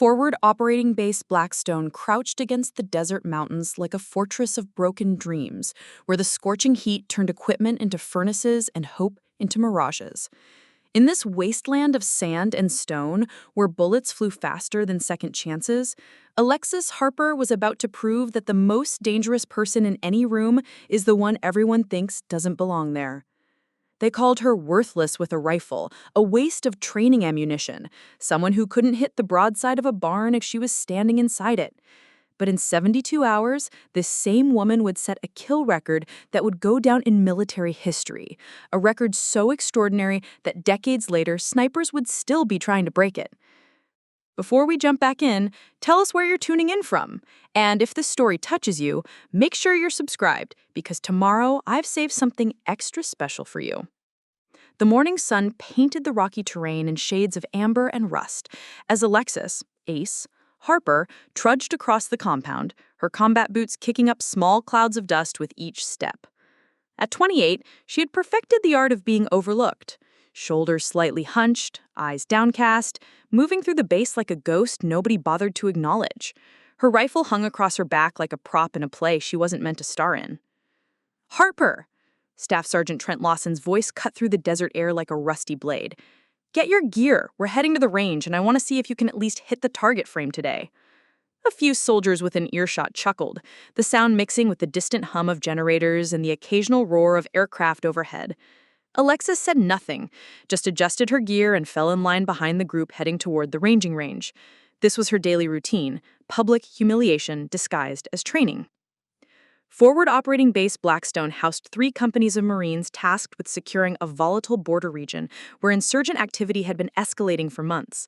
Forward Operating Base Blackstone crouched against the desert mountains like a fortress of broken dreams, where the scorching heat turned equipment into furnaces and hope into mirages. In this wasteland of sand and stone, where bullets flew faster than second chances, Alexis Harper was about to prove that the most dangerous person in any room is the one everyone thinks doesn't belong there. They called her worthless with a rifle, a waste of training ammunition, someone who couldn't hit the broadside of a barn if she was standing inside it. But in 72 hours, this same woman would set a kill record that would go down in military history, a record so extraordinary that decades later, snipers would still be trying to break it. Before we jump back in, tell us where you're tuning in from. And if this story touches you, make sure you're subscribed, because tomorrow I've saved something extra special for you. The morning sun painted the rocky terrain in shades of amber and rust as Alexis, Ace, Harper trudged across the compound, her combat boots kicking up small clouds of dust with each step. At 28, she had perfected the art of being overlooked. Shoulders slightly hunched, eyes downcast, moving through the base like a ghost nobody bothered to acknowledge. Her rifle hung across her back like a prop in a play she wasn't meant to star in. "Harper!" Staff Sergeant Trent Lawson's voice cut through the desert air like a rusty blade. "Get your gear. We're heading to the range, and I want to see if you can at least hit the target frame today." A few soldiers within earshot chuckled, the sound mixing with the distant hum of generators and the occasional roar of aircraft overhead. Alexis said nothing, just adjusted her gear and fell in line behind the group heading toward the ranging range. This was her daily routine, public humiliation disguised as training. Forward Operating Base Blackstone housed 3 companies of Marines tasked with securing a volatile border region where insurgent activity had been escalating for months.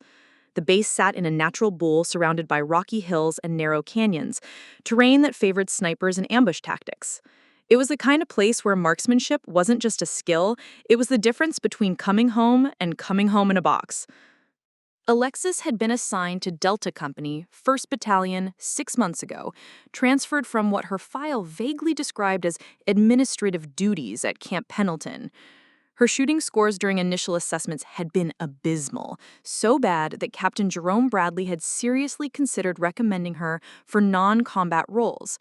The base sat in a natural bowl surrounded by rocky hills and narrow canyons, terrain that favored snipers and ambush tactics. It was the kind of place where marksmanship wasn't just a skill, it was the difference between coming home and coming home in a box. Alexis had been assigned to Delta Company, 1st Battalion, 6 months ago, transferred from what her file vaguely described as administrative duties at Camp Pendleton. Her shooting scores during initial assessments had been abysmal, so bad that Captain Jerome Bradley had seriously considered recommending her for non-combat roles.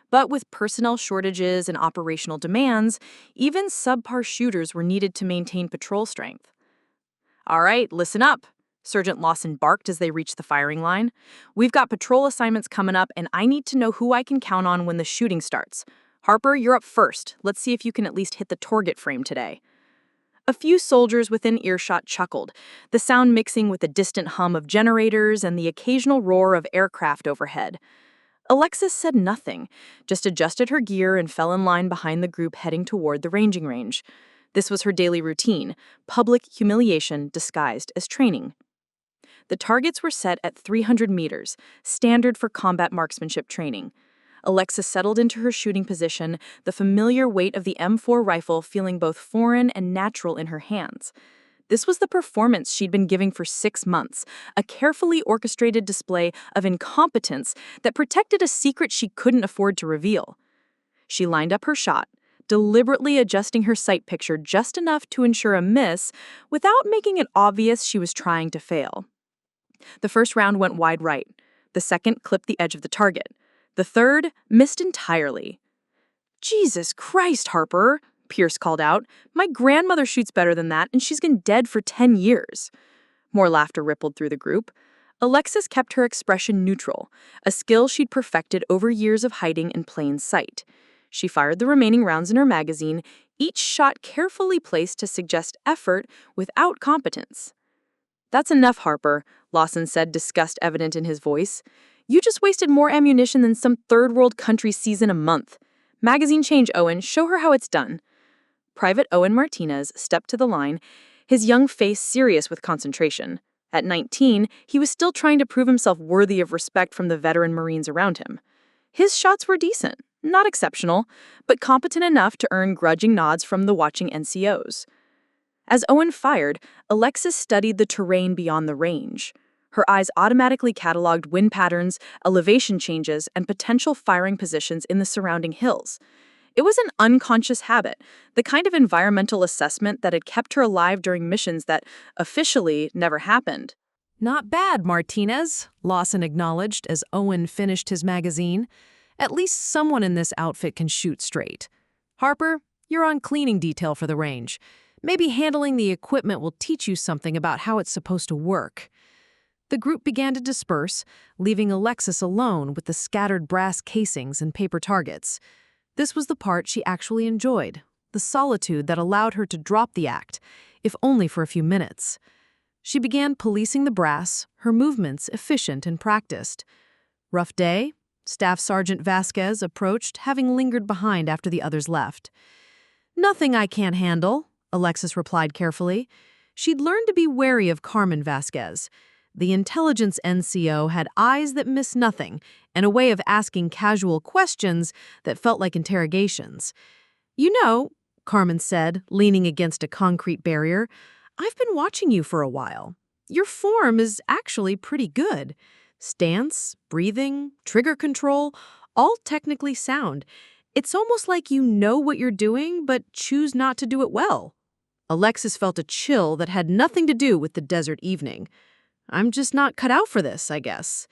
But with personnel shortages and operational demands, even subpar shooters were needed to maintain patrol strength. "All right, listen up," Sergeant Lawson barked as they reached the firing line. "We've got patrol assignments coming up, and I need to know who I can count on when the shooting starts. Harper, you're up first. Let's see if you can at least hit the target frame today." A few soldiers within earshot chuckled, the sound mixing with the distant hum of generators and the occasional roar of aircraft overhead. Alexis said nothing, just adjusted her gear and fell in line behind the group heading toward the ranging range. This was her daily routine, public humiliation disguised as training. The targets were set at 300 meters, standard for combat marksmanship training. Alexis settled into her shooting position, the familiar weight of the M4 rifle feeling both foreign and natural in her hands. This was the performance she'd been giving for 6 months, a carefully orchestrated display of incompetence that protected a secret she couldn't afford to reveal. She lined up her shot, deliberately adjusting her sight picture just enough to ensure a miss without making it obvious she was trying to fail. The first round went wide right. The second clipped the edge of the target. The third missed entirely. "Jesus Christ, Harper," Pierce called out. "My grandmother shoots better than that, and she's been dead for 10 years. More laughter rippled through the group. Alexis kept her expression neutral, a skill she'd perfected over years of hiding in plain sight. She fired the remaining rounds in her magazine, each shot carefully placed to suggest effort without competence. "That's enough, Harper," Lawson said, disgust evident in his voice. "You just wasted more ammunition than some third-world country sees in a month. Magazine change, Owen. Show her how it's done." Private Owen Martinez stepped to the line, his young face serious with concentration. At 19, he was still trying to prove himself worthy of respect from the veteran Marines around him. His shots were decent, not exceptional, but competent enough to earn grudging nods from the watching NCOs. As Owen fired, Alexis studied the terrain beyond the range. Her eyes automatically cataloged wind patterns, elevation changes, and potential firing positions in the surrounding hills. It was an unconscious habit, the kind of environmental assessment that had kept her alive during missions that officially never happened. "Not bad, Martinez," Lawson acknowledged as Owen finished his magazine. "At least someone in this outfit can shoot straight. Harper, you're on cleaning detail for the range. Maybe handling the equipment will teach you something about how it's supposed to work." The group began to disperse, leaving Alexis alone with the scattered brass casings and paper targets. This was the part she actually enjoyed, the solitude that allowed her to drop the act, if only for a few minutes. She began policing the brass, her movements efficient and practiced. "Rough day?" Staff Sergeant Vasquez approached, having lingered behind after the others left. "Nothing I can't handle," Alexis replied carefully. She'd learned to be wary of Carmen Vasquez. The intelligence NCO had eyes that missed nothing and a way of asking casual questions that felt like interrogations. "You know," Carmen said, leaning against a concrete barrier, "I've been watching you for a while. Your form is actually pretty good. Stance, breathing, trigger control, all technically sound. It's almost like you know what you're doing but choose not to do it well." Alexis felt a chill that had nothing to do with the desert evening. "I'm just not cut out for this, I guess."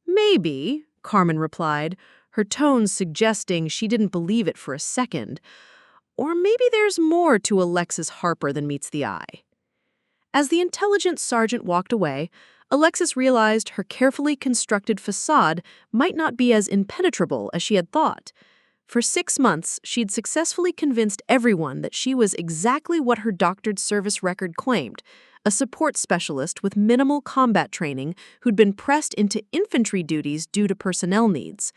"Maybe," Carmen replied, her tones suggesting she didn't believe it for a second. "Or maybe there's more to Alexis Harper than meets the eye." As the intelligence sergeant walked away, Alexis realized her carefully constructed facade might not be as impenetrable as she had thought. For 6 months, she'd successfully convinced everyone that she was exactly what her doctored service record claimed, a support specialist with minimal combat training who'd been pressed into infantry duties due to personnel needs.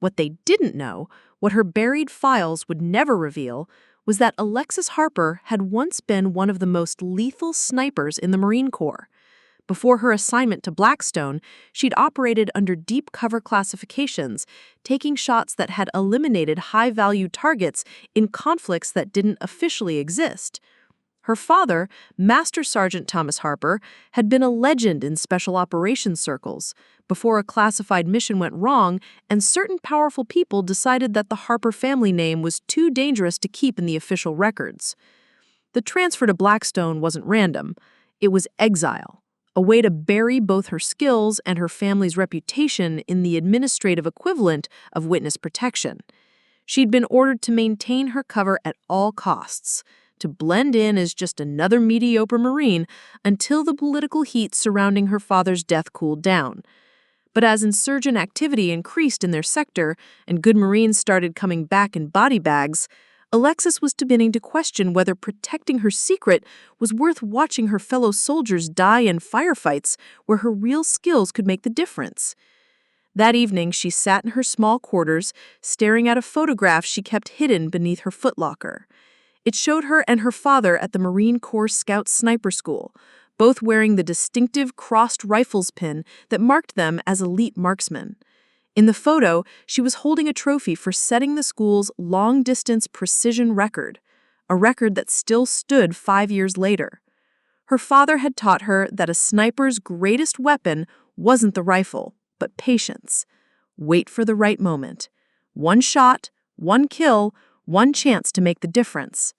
What they didn't know, what her buried files would never reveal, was that Alexis Harper had once been one of the most lethal snipers in the Marine Corps. Before her assignment to Blackstone, she'd operated under deep cover classifications, taking shots that had eliminated high-value targets in conflicts that didn't officially exist. Her father, Master Sergeant Thomas Harper, had been a legend in special operations circles before a classified mission went wrong and certain powerful people decided that the Harper family name was too dangerous to keep in the official records. The transfer to Blackstone wasn't random. It was exile, a way to bury both her skills and her family's reputation in the administrative equivalent of witness protection. She'd been ordered to maintain her cover at all costs, to blend in as just another mediocre Marine until the political heat surrounding her father's death cooled down. But as insurgent activity increased in their sector and good Marines started coming back in body bags, Alexis was beginning to question whether protecting her secret was worth watching her fellow soldiers die in firefights where her real skills could make the difference. That evening, she sat in her small quarters, staring at a photograph she kept hidden beneath her footlocker. It showed her and her father at the Marine Corps Scout Sniper School, both wearing the distinctive crossed rifles pin that marked them as elite marksmen. In the photo, she was holding a trophy for setting the school's long-distance precision record, a record that still stood 5 years later. Her father had taught her that a sniper's greatest weapon wasn't the rifle, but patience. Wait for the right moment. One shot, one kill, one chance to make the difference.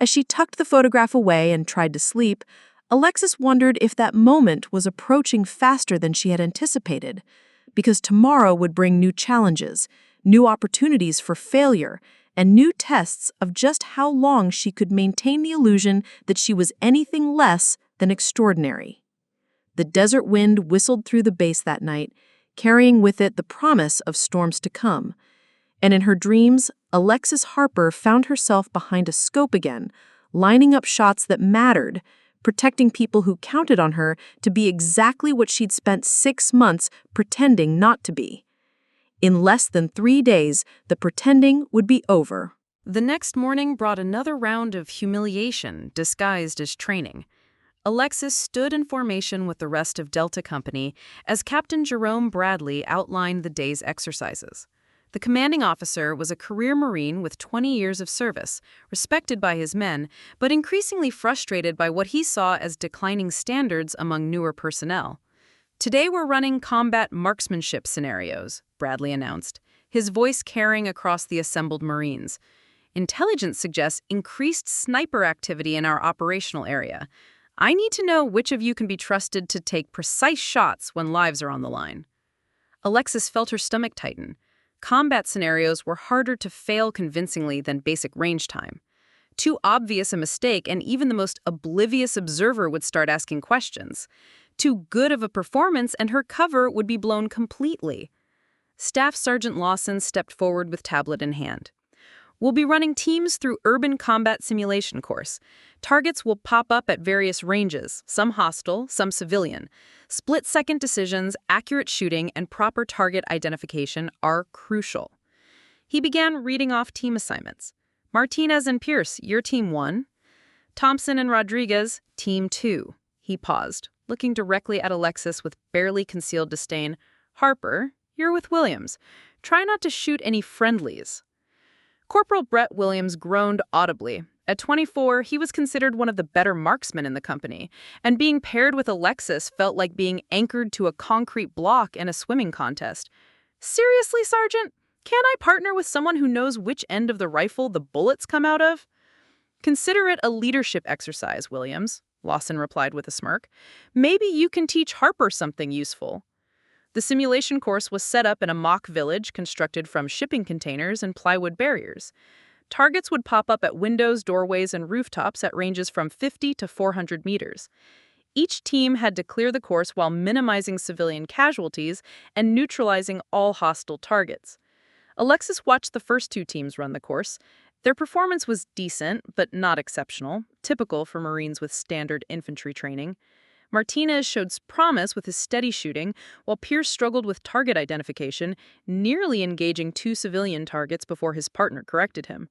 As she tucked the photograph away and tried to sleep, Alexis wondered if that moment was approaching faster than she had anticipated, because tomorrow would bring new challenges, new opportunities for failure, and new tests of just how long she could maintain the illusion that she was anything less than extraordinary. The desert wind whistled through the base that night, carrying with it the promise of storms to come. And in her dreams, Alexis Harper found herself behind a scope again, lining up shots that mattered, protecting people who counted on her to be exactly what she'd spent 6 months pretending not to be. In less than 3 days, the pretending would be over. The next morning brought another round of humiliation disguised as training. Alexis stood in formation with the rest of Delta Company as Captain Jerome Bradley outlined the day's exercises. The commanding officer was a career Marine with 20 years of service, respected by his men, but increasingly frustrated by what he saw as declining standards among newer personnel. "Today we're running combat marksmanship scenarios," Bradley announced, his voice carrying across the assembled Marines. "Intelligence suggests increased sniper activity in our operational area. I need to know which of you can be trusted to take precise shots when lives are on the line. Alexis felt her stomach tighten. Combat scenarios were harder to fail convincingly than basic range time. Too obvious a mistake, and even the most oblivious observer would start asking questions. Too good of a performance, and her cover would be blown completely. Staff Sergeant Lawson stepped forward with tablet in hand. We'll be running teams through Urban Combat Simulation course. Targets will pop up at various ranges, some hostile, some civilian. Split-second decisions, accurate shooting, and proper target identification are crucial. He began reading off team assignments. Martinez and Pierce, you're Team 1. Thompson and Rodriguez, Team 2. He paused, looking directly at Alexis with barely concealed disdain. Harper, you're with Williams. Try not to shoot any friendlies. Corporal Brett Williams groaned audibly. At 24, he was considered one of the better marksmen in the company, and being paired with Alexis felt like being anchored to a concrete block in a swimming contest. Seriously, Sergeant? Can't I partner with someone who knows which end of the rifle the bullets come out of? Consider it a leadership exercise, Williams, Lawson replied with a smirk. Maybe you can teach Harper something useful. The simulation course was set up in a mock village constructed from shipping containers and plywood barriers. Targets would pop up at windows, doorways, and rooftops at ranges from 50 to 400 meters. Each team had to clear the course while minimizing civilian casualties and neutralizing all hostile targets. Alexis watched the first two teams run the course. Their performance was decent, but not exceptional, typical for Marines with standard infantry training. Martinez showed promise with his steady shooting, while Pierce struggled with target identification, nearly engaging two civilian targets before his partner corrected him.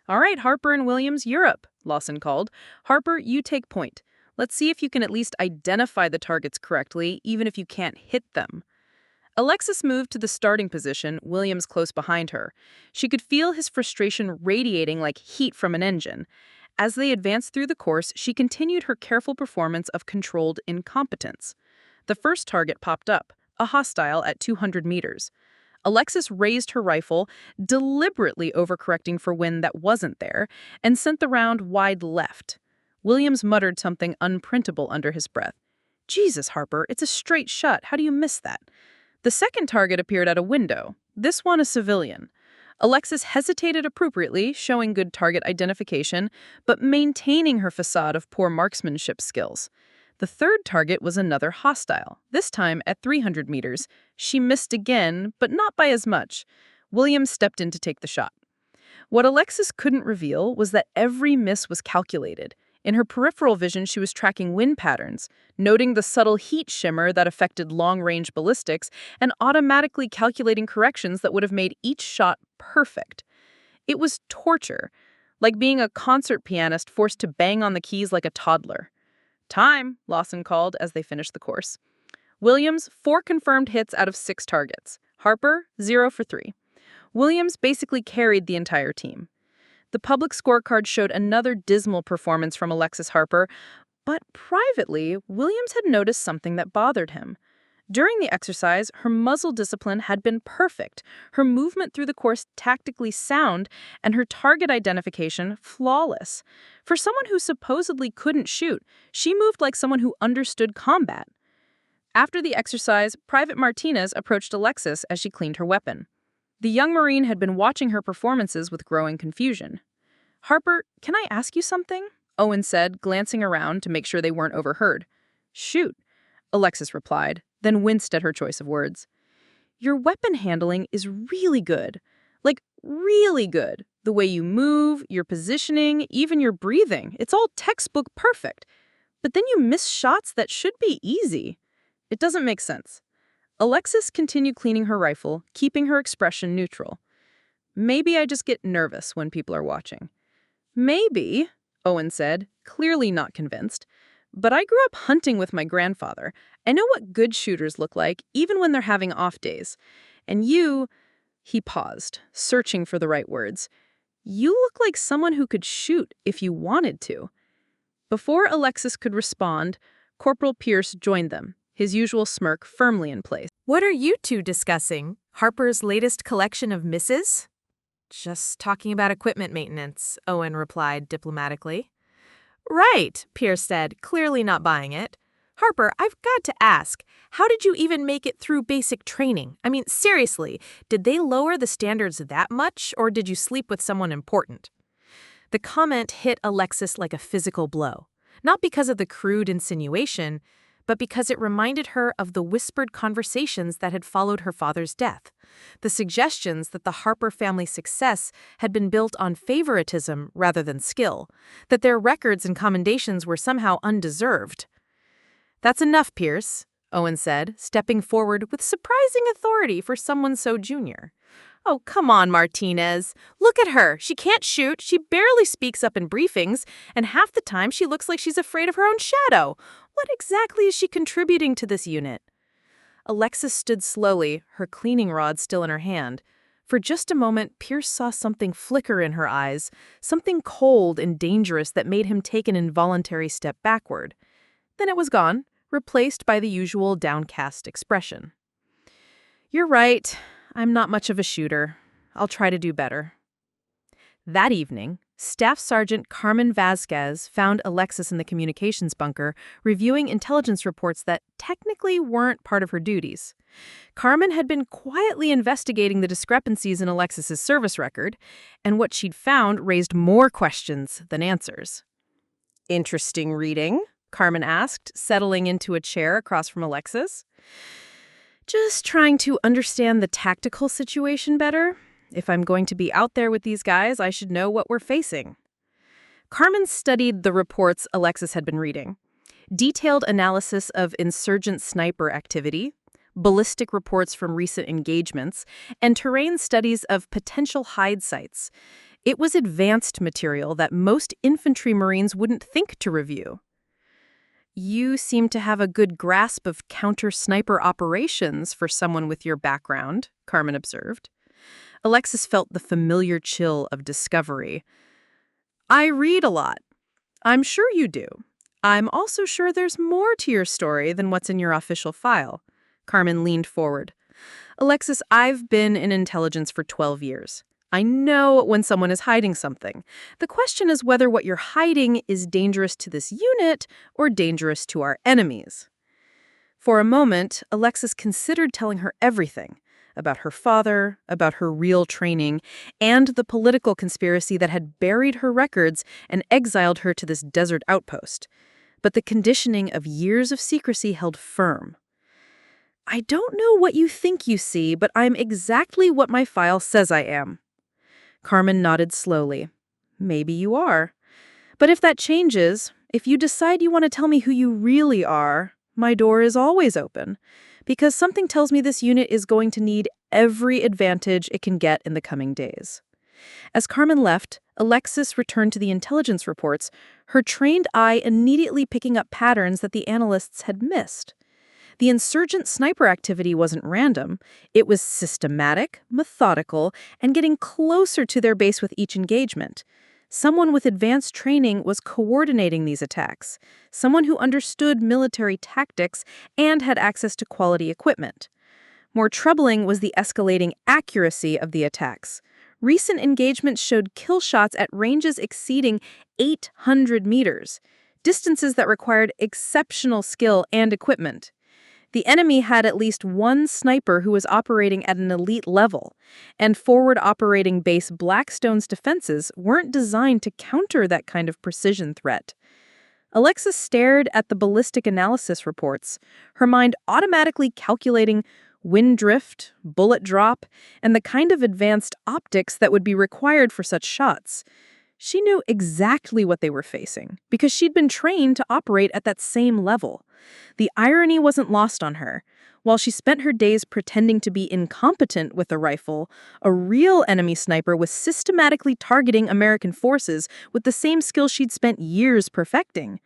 All right, Harper and Williams, you're up, Lawson called. Harper, you take point. Let's see if you can at least identify the targets correctly, even if you can't hit them. Alexis moved to the starting position, Williams close behind her. She could feel his frustration radiating like heat from an engine. As they advanced through the course, she continued her careful performance of controlled incompetence. The first target popped up, a hostile at 200 meters. Alexis raised her rifle, deliberately overcorrecting for wind that wasn't there, and sent the round wide left. Williams muttered something unprintable under his breath. Jesus, Harper, it's a straight shot. How do you miss that? The second target appeared at a window, this one a civilian. Alexis hesitated appropriately, showing good target identification, but maintaining her facade of poor marksmanship skills. The third target was another hostile, this time at 300 meters. She missed again, but not by as much. Williams stepped in to take the shot. What Alexis couldn't reveal was that every miss was calculated. In her peripheral vision, she was tracking wind patterns, noting the subtle heat shimmer that affected long-range ballistics, and automatically calculating corrections that would have made each shot perfect. It was torture, like being a concert pianist forced to bang on the keys like a toddler. Time, Lawson called as they finished the course. Williams, 4 confirmed hits out of 6 targets. Harper, 0 for 3. Williams basically carried the entire team. The public scorecard showed another dismal performance from Alexis Harper, but privately, Williams had noticed something that bothered him. During the exercise, her muzzle discipline had been perfect, her movement through the course tactically sound, and her target identification flawless. For someone who supposedly couldn't shoot, she moved like someone who understood combat. After the exercise, Private Martinez approached Alexis as she cleaned her weapon. The young Marine had been watching her performances with growing confusion. Harper, can I ask you something? Owen said, glancing around to make sure they weren't overheard. Shoot, Alexis replied, then winced at her choice of words. Your weapon handling is really good. Like, really good. The way you move, your positioning, even your breathing. It's all textbook perfect. But then you miss shots that should be easy. It doesn't make sense. Alexis continued cleaning her rifle, keeping her expression neutral. Maybe I just get nervous when people are watching. Maybe, Owen said, clearly not convinced. But I grew up hunting with my grandfather. I know what good shooters look like, even when they're having off days. And you, he paused, searching for the right words. You look like someone who could shoot if you wanted to. Before Alexis could respond, Corporal Pierce joined them, his usual smirk firmly in place. What are you two discussing? Harper's latest collection of misses? Just talking about equipment maintenance, Owen replied diplomatically. Right, Pierce said, clearly not buying it. Harper, I've got to ask, how did you even make it through basic training? I mean, seriously, did they lower the standards that much, or did you sleep with someone important? The comment hit Alexis like a physical blow, not because of the crude insinuation, but because it reminded her of the whispered conversations that had followed her father's death, the suggestions that the Harper family's success had been built on favoritism rather than skill, that their records and commendations were somehow undeserved. "That's enough, Pierce," Owen said, stepping forward with surprising authority for someone so junior. "Oh, come on, Martinez. Look at her. She can't shoot, she barely speaks up in briefings, and half the time she looks like she's afraid of her own shadow. What exactly is she contributing to this unit?" Alexis stood slowly, her cleaning rod still in her hand. For just a moment, Pierce saw something flicker in her eyes, something cold and dangerous that made him take an involuntary step backward. Then it was gone, replaced by the usual downcast expression. "You're right. I'm not much of a shooter. I'll try to do better." That evening, Staff Sergeant Carmen Vasquez found Alexis in the communications bunker reviewing intelligence reports that technically weren't part of her duties. Carmen had been quietly investigating the discrepancies in Alexis's service record, and what she'd found raised more questions than answers. "Interesting reading?" Carmen asked, settling into a chair across from Alexis. "Just trying to understand the tactical situation better. If I'm going to be out there with these guys, I should know what we're facing." Carmen studied the reports Alexis had been reading. Detailed analysis of insurgent sniper activity, ballistic reports from recent engagements, and terrain studies of potential hide sites. It was advanced material that most infantry Marines wouldn't think to review. "You seem to have a good grasp of counter-sniper operations for someone with your background," Carmen observed. Alexis felt the familiar chill of discovery. "I read a lot. I'm sure you do. I'm also sure there's more to your story than what's in your official file." Carmen leaned forward. "Alexis, I've been in intelligence for 12 years. I know when someone is hiding something. The question is whether what you're hiding is dangerous to this unit or dangerous to our enemies." For a moment, Alexis considered telling her everything about her father, about her real training, and the political conspiracy that had buried her records and exiled her to this desert outpost. But the conditioning of years of secrecy held firm. "I don't know what you think you see, but I'm exactly what my file says I am." Carmen nodded slowly. "Maybe you are. But if that changes, if you decide you want to tell me who you really are, my door is always open. Because something tells me this unit is going to need every advantage it can get in the coming days." As Carmen left, Alexis returned to the intelligence reports, her trained eye immediately picking up patterns that the analysts had missed. The insurgent sniper activity wasn't random. It was systematic, methodical, and getting closer to their base with each engagement. Someone with advanced training was coordinating these attacks, someone who understood military tactics and had access to quality equipment. More troubling was the escalating accuracy of the attacks. Recent engagements showed kill shots at ranges exceeding 800 meters, distances that required exceptional skill and equipment. The enemy had at least one sniper who was operating at an elite level, and forward-operating base Blackstone's defenses weren't designed to counter that kind of precision threat. Alexis stared at the ballistic analysis reports, her mind automatically calculating wind drift, bullet drop, and the kind of advanced optics that would be required for such shots. She knew exactly what they were facing, because she'd been trained to operate at that same level. The irony wasn't lost on her. While she spent her days pretending to be incompetent with a rifle, a real enemy sniper was systematically targeting American forces with the same skill she'd spent years perfecting.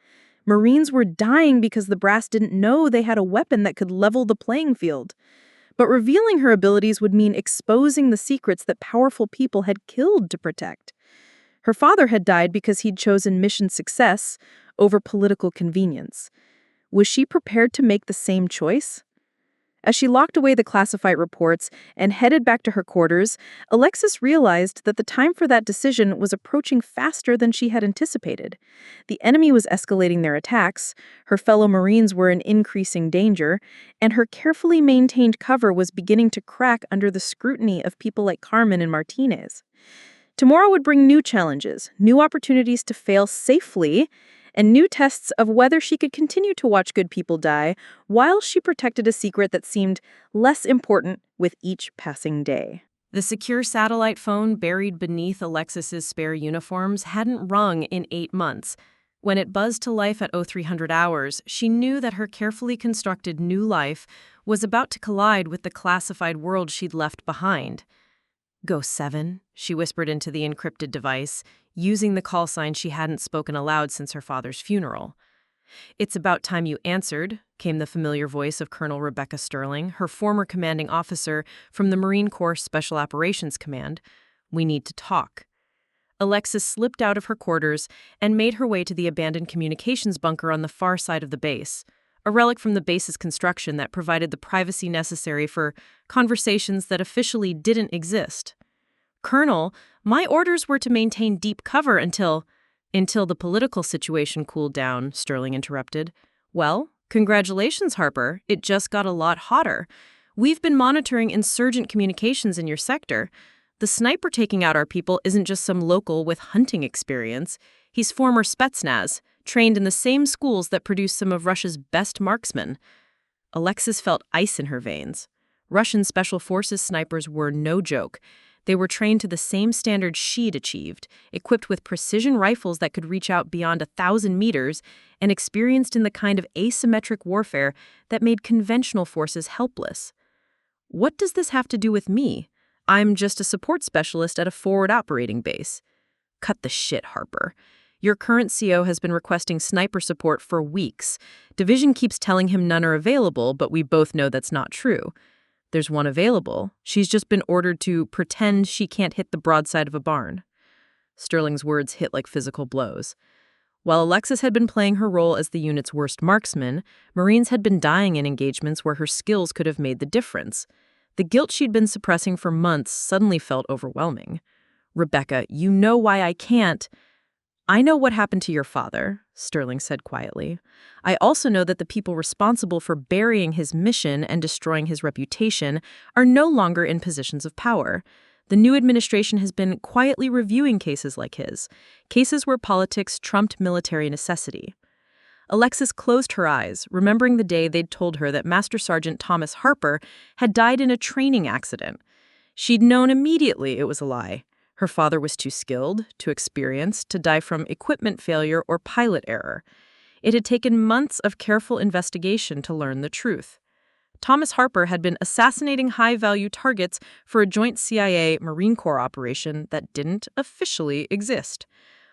Marines were dying because the brass didn't know they had a weapon that could level the playing field. But revealing her abilities would mean exposing the secrets that powerful people had killed to protect. Her father had died because he'd chosen mission success over political convenience. Was she prepared to make the same choice? As she locked away the classified reports and headed back to her quarters, Alexis realized that the time for that decision was approaching faster than she had anticipated. The enemy was escalating their attacks, her fellow Marines were in increasing danger, and her carefully maintained cover was beginning to crack under the scrutiny of people like Carmen and Martinez. Tomorrow would bring new challenges, new opportunities to fail safely, and new tests of whether she could continue to watch good people die while she protected a secret that seemed less important with each passing day. The secure satellite phone buried beneath Alexis's spare uniforms hadn't rung in 8 months. When it buzzed to life at 0300 hours, she knew that her carefully constructed new life was about to collide with the classified world she'd left behind. "Go 7, she whispered into the encrypted device, using the call sign she hadn't spoken aloud since her father's funeral. "It's about time you answered," came the familiar voice of Colonel Rebecca Sterling, her former commanding officer from the Marine Corps Special Operations Command. "We need to talk." Alexis slipped out of her quarters and made her way to the abandoned communications bunker on the far side of the base, a relic from the base's construction that provided the privacy necessary for conversations that officially didn't exist. "Colonel, my orders were to maintain deep cover until the political situation cooled down," Sterling interrupted. "Well, congratulations, Harper. It just got a lot hotter. We've been monitoring insurgent communications in your sector. The sniper taking out our people isn't just some local with hunting experience. He's former Spetsnaz, trained in the same schools that produce some of Russia's best marksmen." Alexis felt ice in her veins. Russian Special Forces snipers were no joke. They were trained to the same standards she'd achieved, equipped with precision rifles that could reach out beyond 1,000 meters, and experienced in the kind of asymmetric warfare that made conventional forces helpless. "What does this have to do with me? I'm just a support specialist at a forward operating base." "Cut the shit, Harper. Your current CO has been requesting sniper support for weeks. Division keeps telling him none are available, but we both know that's not true. There's one available. She's just been ordered to pretend she can't hit the broadside of a barn." Sterling's words hit like physical blows. While Alexis had been playing her role as the unit's worst marksman, Marines had been dying in engagements where her skills could have made the difference. The guilt she'd been suppressing for months suddenly felt overwhelming. "Rebecca, you know why I can't." "I know what happened to your father," Sterling said quietly. "I also know that the people responsible for burying his mission and destroying his reputation are no longer in positions of power. The new administration has been quietly reviewing cases like his, cases where politics trumped military necessity." Alexis closed her eyes, remembering the day they'd told her that Master Sergeant Thomas Harper had died in a training accident. She'd known immediately it was a lie. Her father was too skilled, too experienced to die from equipment failure or pilot error. It had taken months of careful investigation to learn the truth. Thomas Harper had been assassinating high-value targets for a joint CIA-Marine Corps operation that didn't officially exist.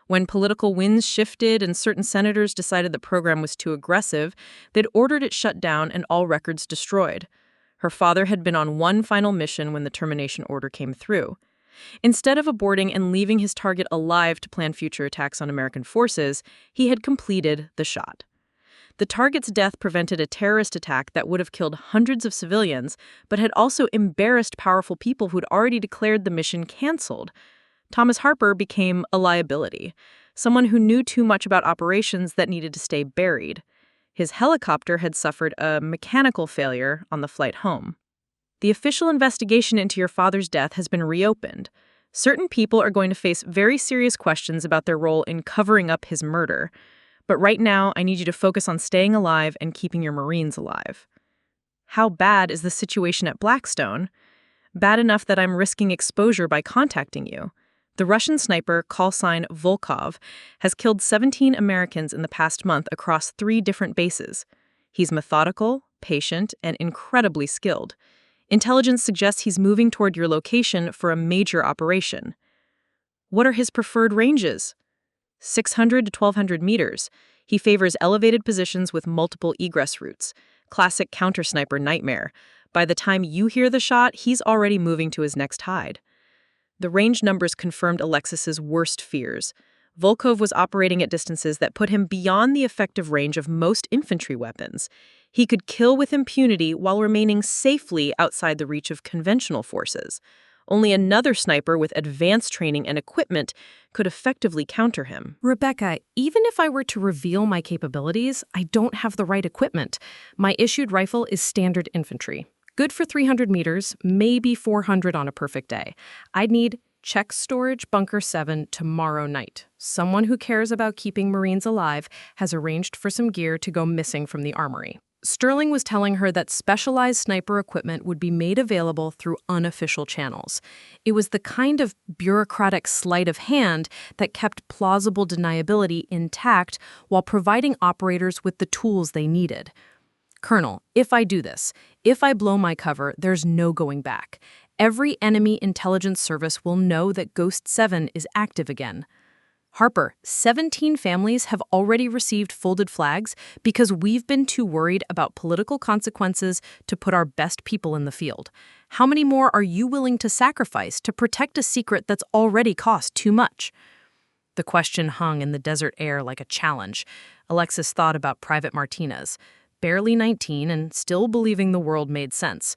When political winds shifted and certain senators decided the program was too aggressive, they'd ordered it shut down and all records destroyed. Her father had been on one final mission when the termination order came through. Instead of aborting and leaving his target alive to plan future attacks on American forces, he had completed the shot. The target's death prevented a terrorist attack that would have killed hundreds of civilians, but had also embarrassed powerful people who'd already declared the mission canceled. Thomas Harper became a liability, someone who knew too much about operations that needed to stay buried. His helicopter had suffered a mechanical failure on the flight home. "The official investigation into your father's death has been reopened. Certain people are going to face very serious questions about their role in covering up his murder. But right now, I need you to focus on staying alive and keeping your Marines alive." "How bad is the situation at Blackstone?" "Bad enough that I'm risking exposure by contacting you. The Russian sniper, call sign Volkov, has killed 17 Americans in the past month across 3 different bases. He's methodical, patient, and incredibly skilled. Intelligence suggests he's moving toward your location for a major operation." "What are his preferred ranges?" 600 to 1,200 meters. He favors elevated positions with multiple egress routes. Classic counter-sniper nightmare. By the time you hear the shot, he's already moving to his next hide. The range numbers confirmed Alexis's worst fears. Volkov was operating at distances that put him beyond the effective range of most infantry weapons. He could kill with impunity while remaining safely outside the reach of conventional forces. Only another sniper with advanced training and equipment could effectively counter him. Rebecca, even if I were to reveal my capabilities, I don't have the right equipment. My issued rifle is standard infantry. Good for 300 meters, maybe 400 on a perfect day. I'd need check storage bunker 7 tomorrow night. Someone who cares about keeping Marines alive has arranged for some gear to go missing from the armory. Sterling was telling her that specialized sniper equipment would be made available through unofficial channels. It was the kind of bureaucratic sleight of hand that kept plausible deniability intact while providing operators with the tools they needed. Colonel, if I do this, if I blow my cover, there's no going back. Every enemy intelligence service will know that Ghost 7 is active again. Harper, 17 families have already received folded flags because we've been too worried about political consequences to put our best people in the field. How many more are you willing to sacrifice to protect a secret that's already cost too much? The question hung in the desert air like a challenge. Alexis thought about Private Martinez, barely 19 and still believing the world made sense.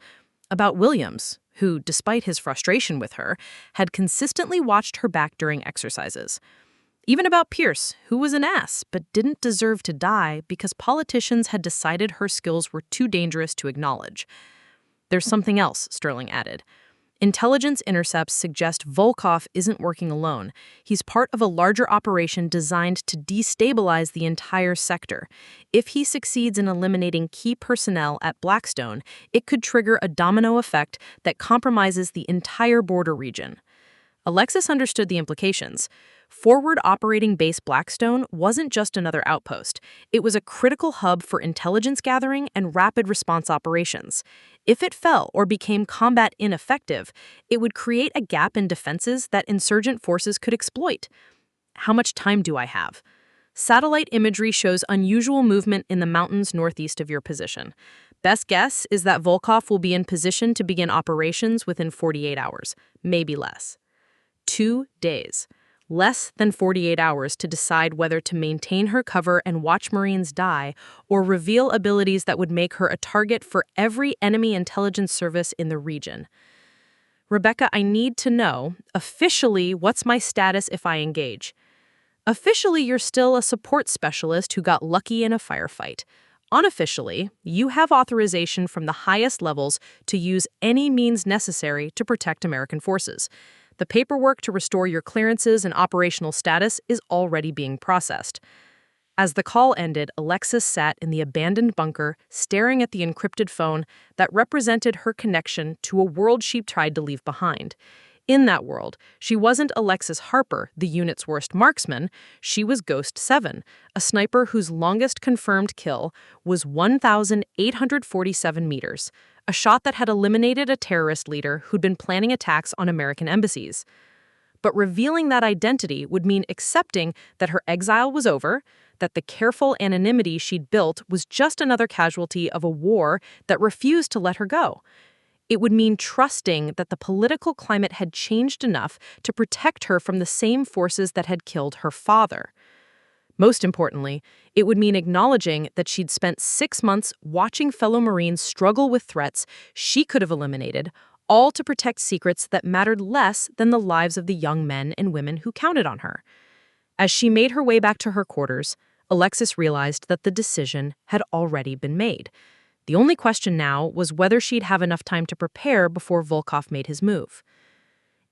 About Williams, who, despite his frustration with her, had consistently watched her back during exercises. Even about Pierce, who was an ass but didn't deserve to die because politicians had decided her skills were too dangerous to acknowledge. There's something else, Sterling added. Intelligence intercepts suggest Volkov isn't working alone. He's part of a larger operation designed to destabilize the entire sector. If he succeeds in eliminating key personnel at Blackstone, it could trigger a domino effect that compromises the entire border region. Alexis understood the implications. Forward Operating Base Blackstone wasn't just another outpost. It was a critical hub for intelligence gathering and rapid response operations. If it fell or became combat ineffective, it would create a gap in defenses that insurgent forces could exploit. How much time do I have? Satellite imagery shows unusual movement in the mountains northeast of your position. Best guess is that Volkov will be in position to begin operations within 48 hours, maybe less. 2 days. Less than 48 hours to decide whether to maintain her cover and watch Marines die or reveal abilities that would make her a target for every enemy intelligence service in the region. Rebecca, I need to know, officially, what's my status if I engage? Officially, you're still a support specialist who got lucky in a firefight. Unofficially, you have authorization from the highest levels to use any means necessary to protect American forces. The paperwork to restore your clearances and operational status is already being processed. As the call ended, Alexis sat in the abandoned bunker, staring at the encrypted phone that represented her connection to a world she tried to leave behind. In that world, she wasn't Alexis Harper, the unit's worst marksman. She was Ghost 7, a sniper whose longest confirmed kill was 1,847 meters, a shot that had eliminated a terrorist leader who'd been planning attacks on American embassies. But revealing that identity would mean accepting that her exile was over, that the careful anonymity she'd built was just another casualty of a war that refused to let her go. It would mean trusting that the political climate had changed enough to protect her from the same forces that had killed her father. Most importantly, it would mean acknowledging that she'd spent 6 months watching fellow Marines struggle with threats she could have eliminated, all to protect secrets that mattered less than the lives of the young men and women who counted on her. As she made her way back to her quarters, Alexis realized that the decision had already been made. The only question now was whether she'd have enough time to prepare before Volkov made his move.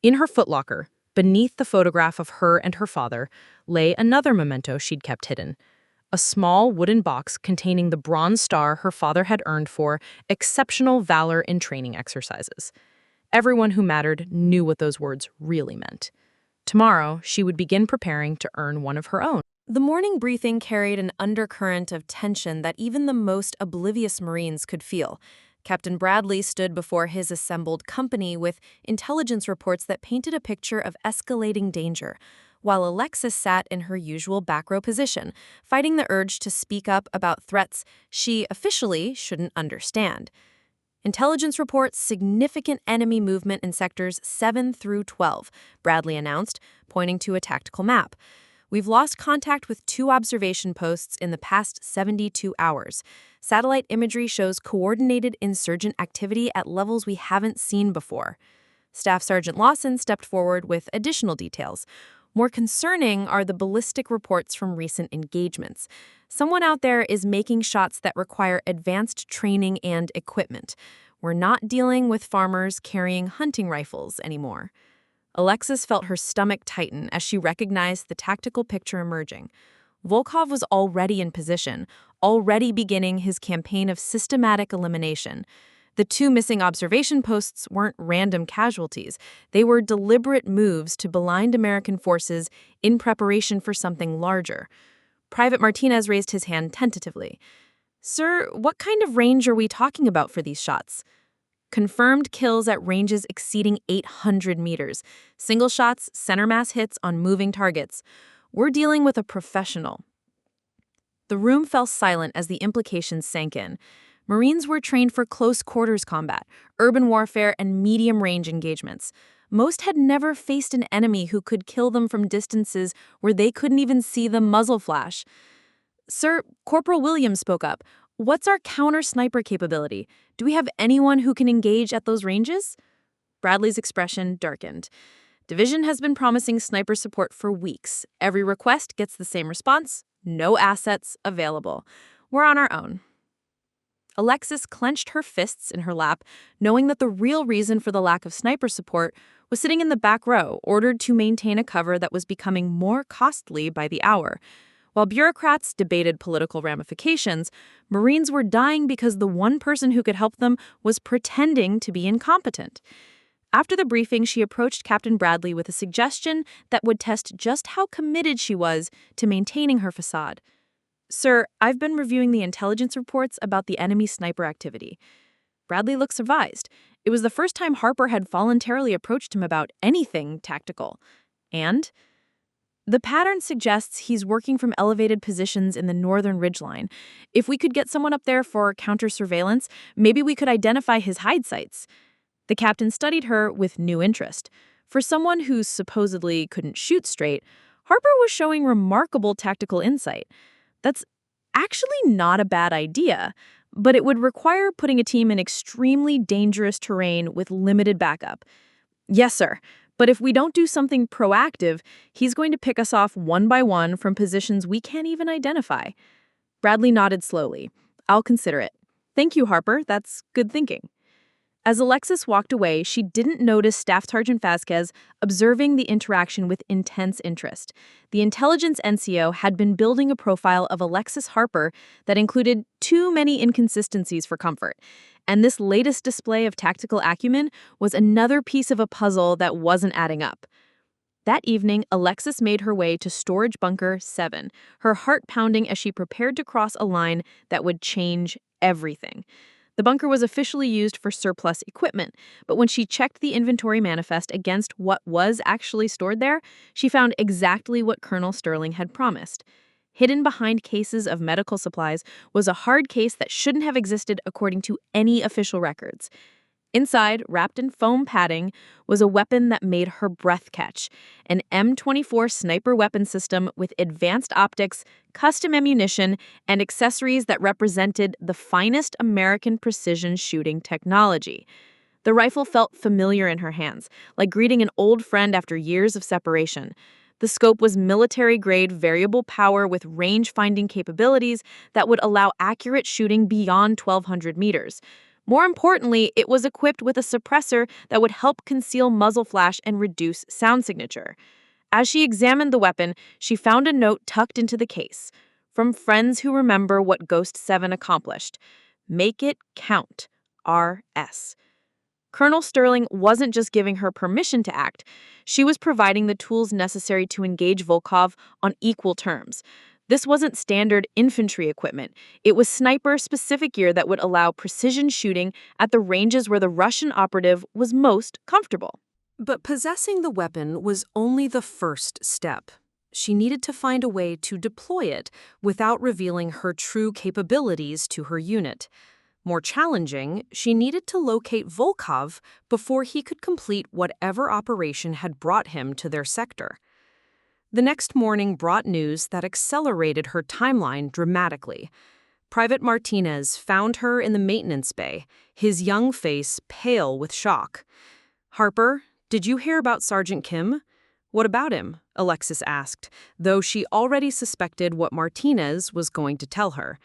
In her footlocker, beneath the photograph of her and her father, lay another memento she'd kept hidden, a small wooden box containing the bronze star her father had earned for exceptional valor in training exercises. Everyone who mattered knew what those words really meant. Tomorrow, she would begin preparing to earn one of her own. The morning briefing carried an undercurrent of tension that even the most oblivious Marines could feel. Captain Bradley stood before his assembled company with intelligence reports that painted a picture of escalating danger, while Alexis sat in her usual back row position, fighting the urge to speak up about threats she officially shouldn't understand. Intelligence reports significant enemy movement in sectors 7 through 12, Bradley announced, pointing to a tactical map. We've lost contact with 2 observation posts in the past 72 hours. Satellite imagery shows coordinated insurgent activity at levels we haven't seen before. Staff Sergeant Lawson stepped forward with additional details. More concerning are the ballistic reports from recent engagements. Someone out there is making shots that require advanced training and equipment. We're not dealing with farmers carrying hunting rifles anymore. Alexis felt her stomach tighten as she recognized the tactical picture emerging. Volkov was already in position, already beginning his campaign of systematic elimination. The 2 missing observation posts weren't random casualties. They were deliberate moves to blind American forces in preparation for something larger. Private Martinez raised his hand tentatively. "Sir, what kind of range are we talking about for these shots?" "Confirmed kills at ranges exceeding 800 meters. Single shots, center mass hits on moving targets. We're dealing with a professional." The room fell silent as the implications sank in. Marines were trained for close quarters combat, urban warfare, and medium-range engagements. Most had never faced an enemy who could kill them from distances where they couldn't even see the muzzle flash. "Sir," Corporal Williams spoke up, "what's our counter-sniper capability? Do we have anyone who can engage at those ranges?" Bradley's expression darkened. "Division has been promising sniper support for weeks. Every request gets the same response: no assets available. We're on our own." Alexis clenched her fists in her lap, knowing that the real reason for the lack of sniper support was sitting in the back row, ordered to maintain a cover that was becoming more costly by the hour. While bureaucrats debated political ramifications, Marines were dying because the one person who could help them was pretending to be incompetent. After the briefing, she approached Captain Bradley with a suggestion that would test just how committed she was to maintaining her facade. "Sir, I've been reviewing the intelligence reports about the enemy sniper activity." Bradley looked surprised. It was the first time Harper had voluntarily approached him about anything tactical. "And?" "The pattern suggests he's working from elevated positions in the northern ridgeline. If we could get someone up there for counter-surveillance, maybe we could identify his hide sites." The captain studied her with new interest. For someone who supposedly couldn't shoot straight, Harper was showing remarkable tactical insight. That's actually not a bad idea, but it would require putting a team in extremely dangerous terrain with limited backup. "Yes, sir. But if we don't do something proactive, he's going to pick us off one by one from positions we can't even identify." Bradley nodded slowly. "I'll consider it." "Thank you, Harper. That's good thinking." As Alexis walked away, she didn't notice Staff Sergeant Vasquez observing the interaction with intense interest. The intelligence NCO had been building a profile of Alexis Harper that included too many inconsistencies for comfort. And this latest display of tactical acumen was another piece of a puzzle that wasn't adding up. That evening, Alexis made her way to Storage Bunker 7, her heart pounding as she prepared to cross a line that would change everything. The bunker was officially used for surplus equipment, but when she checked the inventory manifest against what was actually stored there, she found exactly what Colonel Sterling had promised. Hidden behind cases of medical supplies was a hard case that shouldn't have existed according to any official records. Inside, wrapped in foam padding, was a weapon that made her breath catch, an M24 sniper weapon system with advanced optics, custom ammunition, and accessories that represented the finest American precision shooting technology. The rifle felt familiar in her hands, like greeting an old friend after years of separation. The scope was military-grade variable power with range-finding capabilities that would allow accurate shooting beyond 1,200 meters. More importantly, it was equipped with a suppressor that would help conceal muzzle flash and reduce sound signature. As she examined the weapon, she found a note tucked into the case. From friends who remember what Ghost 7 accomplished. "Make it count. R.S." Colonel Sterling wasn't just giving her permission to act. She was providing the tools necessary to engage Volkov on equal terms. This wasn't standard infantry equipment. It was sniper-specific gear that would allow precision shooting at the ranges where the Russian operative was most comfortable. But possessing the weapon was only the first step. She needed to find a way to deploy it without revealing her true capabilities to her unit. More challenging, she needed to locate Volkov before he could complete whatever operation had brought him to their sector. The next morning brought news that accelerated her timeline dramatically. Private Martinez found her in the maintenance bay, his young face pale with shock. "Harper, did you hear about Sergeant Kim?" "What about him?" Alexis asked, though she already suspected what Martinez was going to tell her.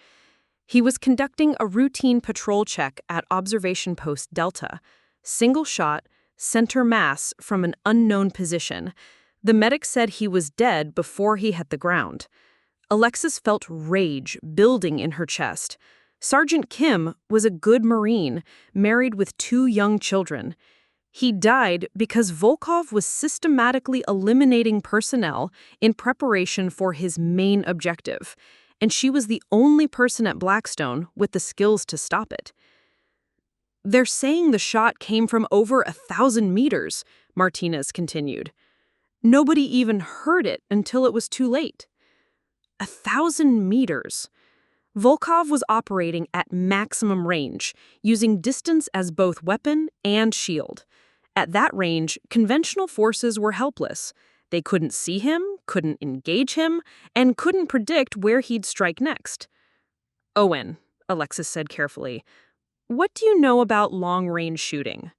"He was conducting a routine patrol check at Observation Post Delta. Single shot, center mass from an unknown position. The medic said he was dead before he hit the ground." Alexis felt rage building in her chest. Sergeant Kim was a good Marine, married with 2 young children. He died because Volkov was systematically eliminating personnel in preparation for his main objective, and she was the only person at Blackstone with the skills to stop it. "They're saying the shot came from over 1,000 meters," Martinez continued. "Nobody even heard it until it was too late." 1,000 meters. Volkov was operating at maximum range, using distance as both weapon and shield. At that range, conventional forces were helpless. They couldn't see him, couldn't engage him, and couldn't predict where he'd strike next. "Owen," Alexis said carefully, "what do you know about long-range shooting?"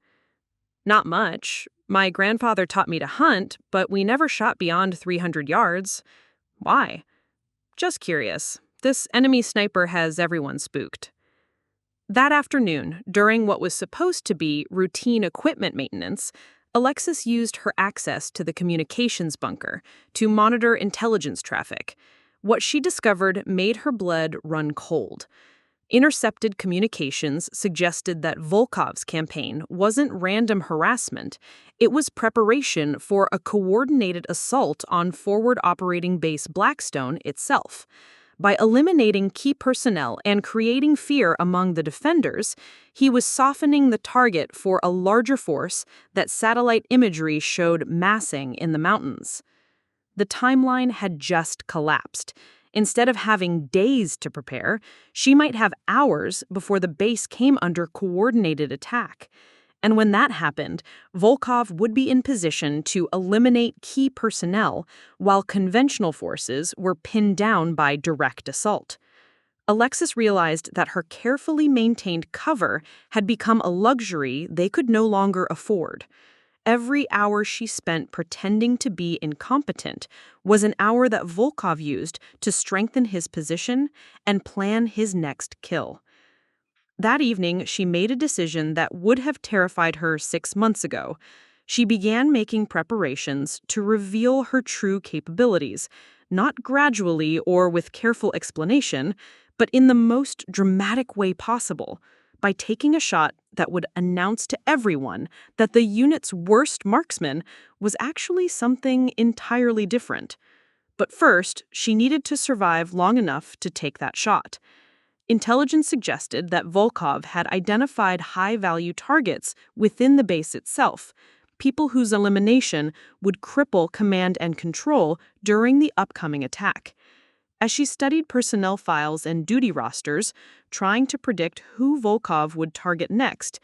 "Not much. My grandfather taught me to hunt, but we never shot beyond 300 yards. Why?" "Just curious. This enemy sniper has everyone spooked." That afternoon, during what was supposed to be routine equipment maintenance, Alexis used her access to the communications bunker to monitor intelligence traffic. What she discovered made her blood run cold. Intercepted communications suggested that Volkov's campaign wasn't random harassment, it was preparation for a coordinated assault on forward operating base Blackstone itself. By eliminating key personnel and creating fear among the defenders, he was softening the target for a larger force that satellite imagery showed massing in the mountains. The timeline had just collapsed. Instead of having days to prepare, she might have hours before the base came under coordinated attack. And when that happened, Volkov would be in position to eliminate key personnel while conventional forces were pinned down by direct assault. Alexis realized that her carefully maintained cover had become a luxury they could no longer afford. Every hour she spent pretending to be incompetent was an hour that Volkov used to strengthen his position and plan his next kill. That evening, she made a decision that would have terrified her 6 months ago. She began making preparations to reveal her true capabilities, not gradually or with careful explanation, but in the most dramatic way possible, by taking a shot that would announce to everyone that the unit's worst marksman was actually something entirely different. But first, she needed to survive long enough to take that shot. Intelligence suggested that Volkov had identified high-value targets within the base itself, people whose elimination would cripple command and control during the upcoming attack. As she studied personnel files and duty rosters, trying to predict who Volkov would target next,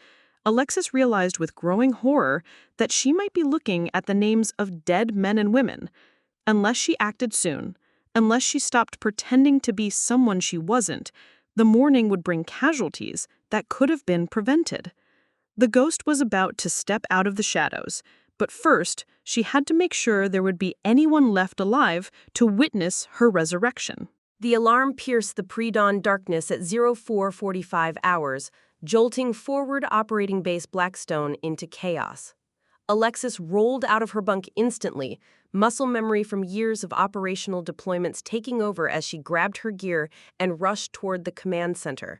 Alexis realized with growing horror that she might be looking at the names of dead men and women. Unless she acted soon, unless she stopped pretending to be someone she wasn't, the morning would bring casualties that could have been prevented. The ghost was about to step out of the shadows, but first, she had to make sure there would be anyone left alive to witness her resurrection. The alarm pierced the pre-dawn darkness at 04:45 hours, jolting forward operating base Blackstone into chaos. Alexis rolled out of her bunk instantly, muscle memory from years of operational deployments taking over as she grabbed her gear and rushed toward the command center.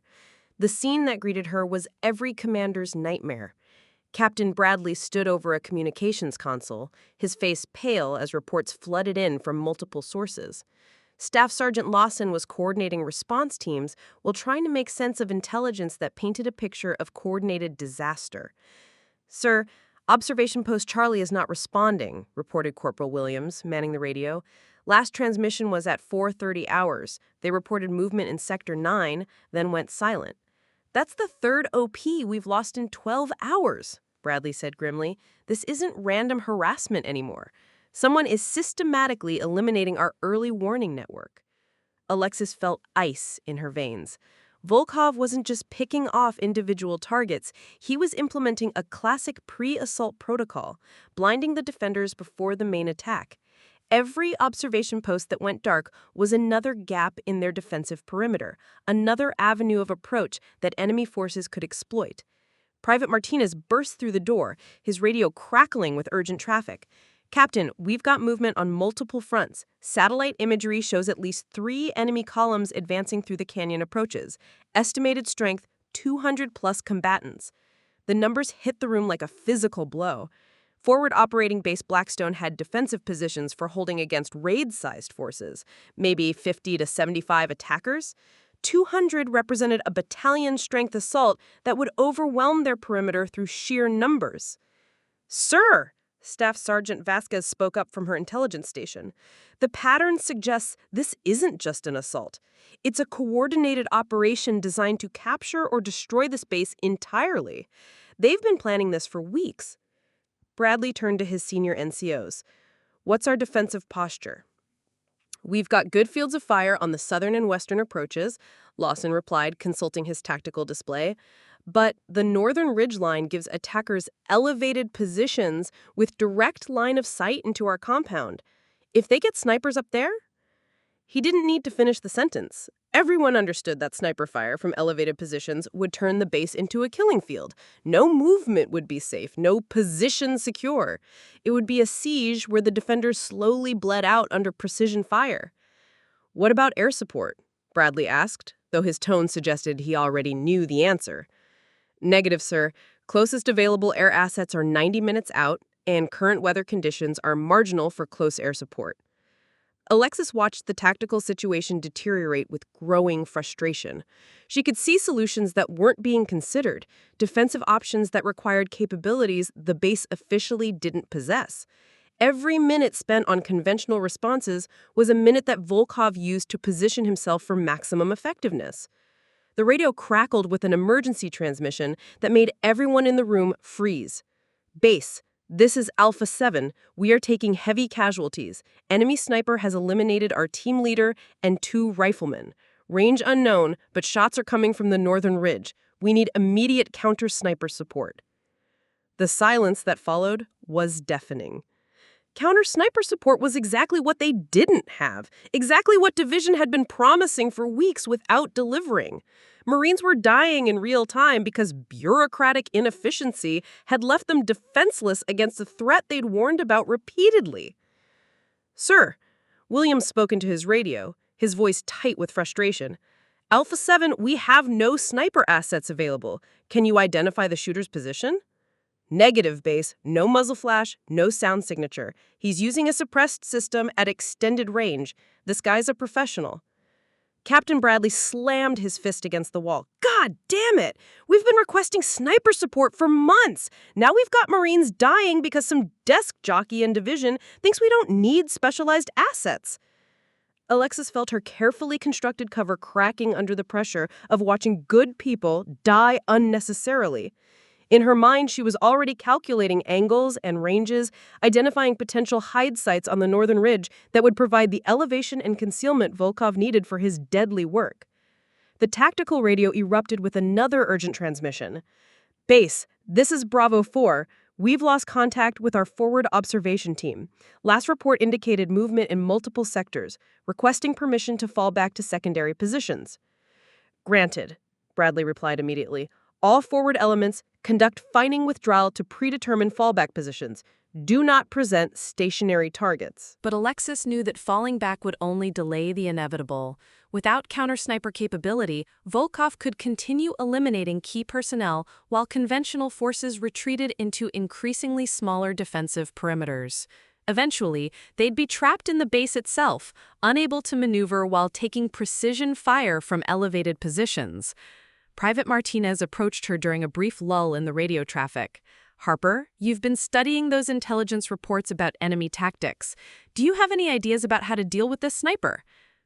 The scene that greeted her was every commander's nightmare. Captain Bradley stood over a communications console, his face pale as reports flooded in from multiple sources. Staff Sergeant Lawson was coordinating response teams while trying to make sense of intelligence that painted a picture of coordinated disaster. "Sir, Observation Post Charlie is not responding," reported Corporal Williams, manning the radio. "Last transmission was at 4:30 hours. They reported movement in Sector 9, then went silent." "That's the third OP we've lost in 12 hours," Bradley said grimly. "This isn't random harassment anymore. Someone is systematically eliminating our early warning network. Alexis felt ice in her veins. Volkov wasn't just picking off individual targets, he was implementing a classic pre-assault protocol, blinding the defenders before the main attack. Every observation post that went dark was another gap in their defensive perimeter, another avenue of approach that enemy forces could exploit. Private Martinez burst through the door, his radio crackling with urgent traffic. "Captain, we've got movement on multiple fronts. Satellite imagery shows at least 3 enemy columns advancing through the canyon approaches. Estimated strength, 200-plus combatants." The numbers hit the room like a physical blow. Forward operating base Blackstone had defensive positions for holding against raid-sized forces, maybe 50 to 75 attackers. 200 represented a battalion-strength assault that would overwhelm their perimeter through sheer numbers. "Sir!" Staff Sergeant Vasquez spoke up from her intelligence station. "The pattern suggests this isn't just an assault. It's a coordinated operation designed to capture or destroy the space entirely. They've been planning this for weeks." Bradley turned to his senior NCOs. "What's our defensive posture?" "We've got good fields of fire on the southern and western approaches," Lawson replied, consulting his tactical display. "But the northern ridgeline gives attackers elevated positions with direct line of sight into our compound. If they get snipers up there?" He didn't need to finish the sentence. Everyone understood that sniper fire from elevated positions would turn the base into a killing field. No movement would be safe, no position secure. It would be a siege where the defenders slowly bled out under precision fire. "What about air support?" Bradley asked, though his tone suggested he already knew the answer. "Negative, sir. Closest available air assets are 90 minutes out, and current weather conditions are marginal for close air support." Alexis watched the tactical situation deteriorate with growing frustration. She could see solutions that weren't being considered, defensive options that required capabilities the base officially didn't possess. Every minute spent on conventional responses was a minute that Volkov used to position himself for maximum effectiveness. The radio crackled with an emergency transmission that made everyone in the room freeze. "Base, this is Alpha 7. We are taking heavy casualties. Enemy sniper has eliminated our team leader and 2 riflemen. Range unknown, but shots are coming from the northern ridge. We need immediate counter-sniper support." The silence that followed was deafening. Counter-sniper support was exactly what they didn't have, exactly what Division had been promising for weeks without delivering. Marines were dying in real time because bureaucratic inefficiency had left them defenseless against a threat they'd warned about repeatedly. "Sir," Williams spoke into his radio, his voice tight with frustration. "Alpha 7, we have no sniper assets available. Can you identify the shooter's position?" "Negative, base. No muzzle flash, no sound signature. He's using a suppressed system at extended range. This guy's a professional." Captain Bradley slammed his fist against the wall. "God damn it! We've been requesting sniper support for months. Now we've got Marines dying because some desk jockey in Division thinks we don't need specialized assets." Alexis felt her carefully constructed cover cracking under the pressure of watching good people die unnecessarily. In her mind, she was already calculating angles and ranges, identifying potential hide sites on the northern ridge that would provide the elevation and concealment Volkov needed for his deadly work. The tactical radio erupted with another urgent transmission. "Base, this is Bravo 4. We've lost contact with our forward observation team. Last report indicated movement in multiple sectors, requesting permission to fall back to secondary positions." "Granted," Bradley replied immediately. "All forward elements conduct fighting withdrawal to predetermined fallback positions. Do not present stationary targets." But Alexis knew that falling back would only delay the inevitable. Without counter-sniper capability, Volkov could continue eliminating key personnel while conventional forces retreated into increasingly smaller defensive perimeters. Eventually, they'd be trapped in the base itself, unable to maneuver while taking precision fire from elevated positions. Private Martinez approached her during a brief lull in the radio traffic. "Harper, you've been studying those intelligence reports about enemy tactics. Do you have any ideas about how to deal with this sniper?"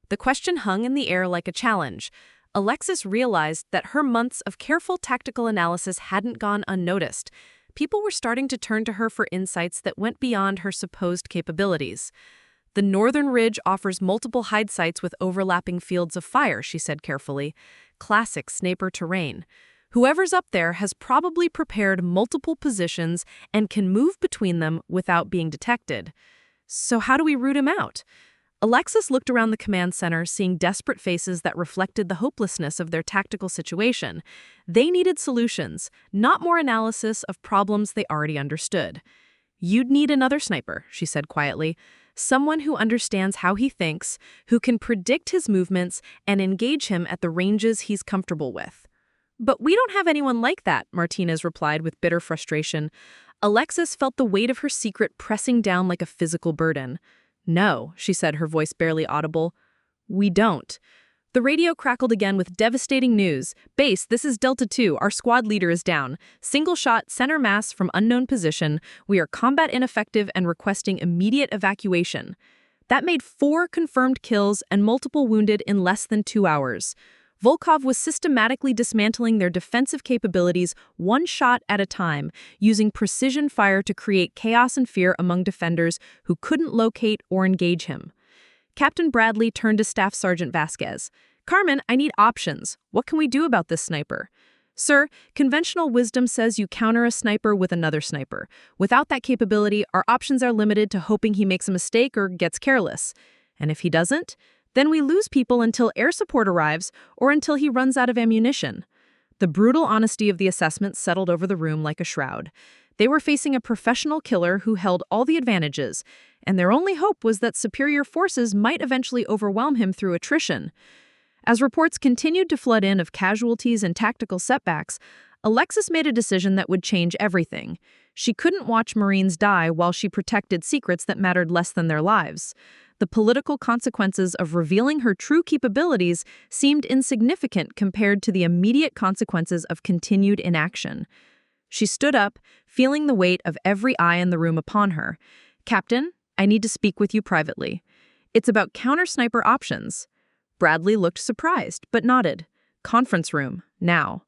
The question hung in the air like a challenge. Alexis realized that her months of careful tactical analysis hadn't gone unnoticed. People were starting to turn to her for insights that went beyond her supposed capabilities. The northern ridge offers multiple hide sites with overlapping fields of fire, she said carefully. Classic sniper terrain. Whoever's up there has probably prepared multiple positions and can move between them without being detected. So how do we root him out? Alexis looked around the command center, seeing desperate faces that reflected the hopelessness of their tactical situation. They needed solutions, not more analysis of problems they already understood. You'd need another sniper, she said quietly. Someone who understands how he thinks, who can predict his movements and engage him at the ranges he's comfortable with. But we don't have anyone like that, Martinez replied with bitter frustration. Alexis felt the weight of her secret pressing down like a physical burden. No, she said, her voice barely audible. We don't. The radio crackled again with devastating news. Base, this is Delta 2. Our squad leader is down. Single shot, center mass from unknown position. We are combat ineffective and requesting immediate evacuation. That made 4 confirmed kills and multiple wounded in less than 2 hours. Volkov was systematically dismantling their defensive capabilities one shot at a time, using precision fire to create chaos and fear among defenders who couldn't locate or engage him. Captain Bradley turned to Staff Sergeant Vasquez. Carmen, I need options. What can we do about this sniper? Sir, conventional wisdom says you counter a sniper with another sniper. Without that capability, our options are limited to hoping he makes a mistake or gets careless. And if he doesn't, then we lose people until air support arrives or until he runs out of ammunition. The brutal honesty of the assessment settled over the room like a shroud. They were facing a professional killer who held all the advantages, and their only hope was that superior forces might eventually overwhelm him through attrition. As reports continued to flood in of casualties and tactical setbacks, Alexis made a decision that would change everything. She couldn't watch Marines die while she protected secrets that mattered less than their lives. The political consequences of revealing her true capabilities seemed insignificant compared to the immediate consequences of continued inaction. She stood up, feeling the weight of every eye in the room upon her. Captain, I need to speak with you privately. It's about counter-sniper options. Bradley looked surprised, but nodded. Conference room, now.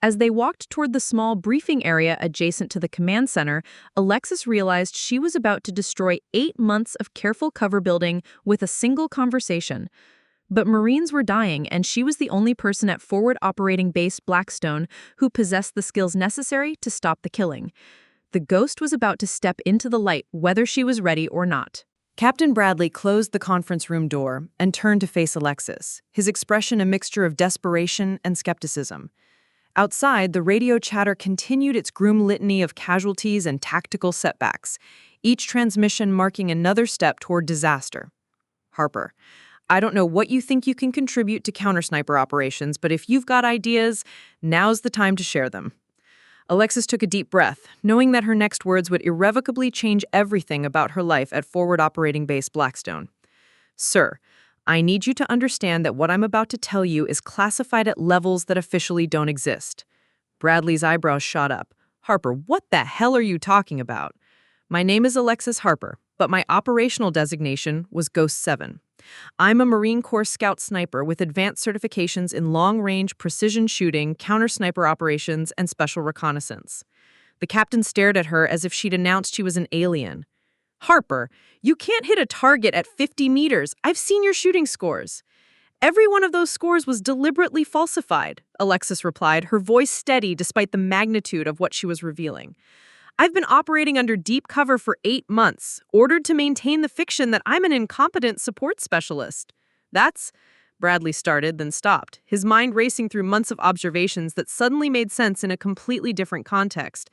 As they walked toward the small briefing area adjacent to the command center, Alexis realized she was about to destroy 8 months of careful cover building with a single conversation. But Marines were dying, and she was the only person at Forward Operating Base Blackstone who possessed the skills necessary to stop the killing. The ghost was about to step into the light, whether she was ready or not. Captain Bradley closed the conference room door and turned to face Alexis, his expression a mixture of desperation and skepticism. Outside, the radio chatter continued its grim litany of casualties and tactical setbacks, each transmission marking another step toward disaster. Harper, I don't know what you think you can contribute to counter-sniper operations, but if you've got ideas, now's the time to share them. Alexis took a deep breath, knowing that her next words would irrevocably change everything about her life at Forward Operating Base Blackstone. Sir, I need you to understand that what I'm about to tell you is classified at levels that officially don't exist. Bradley's eyebrows shot up. Harper, what the hell are you talking about? My name is Alexis Harper, but my operational designation was Ghost 7. I'm a Marine Corps Scout Sniper with advanced certifications in long-range precision shooting, counter-sniper operations, and special reconnaissance. The captain stared at her as if she'd announced she was an alien. Harper, you can't hit a target at 50 meters. I've seen your shooting scores. Every one of those scores was deliberately falsified, Alexis replied, her voice steady despite the magnitude of what she was revealing. I've been operating under deep cover for 8 months, ordered to maintain the fiction that I'm an incompetent support specialist. Bradley started, then stopped, his mind racing through months of observations that suddenly made sense in a completely different context.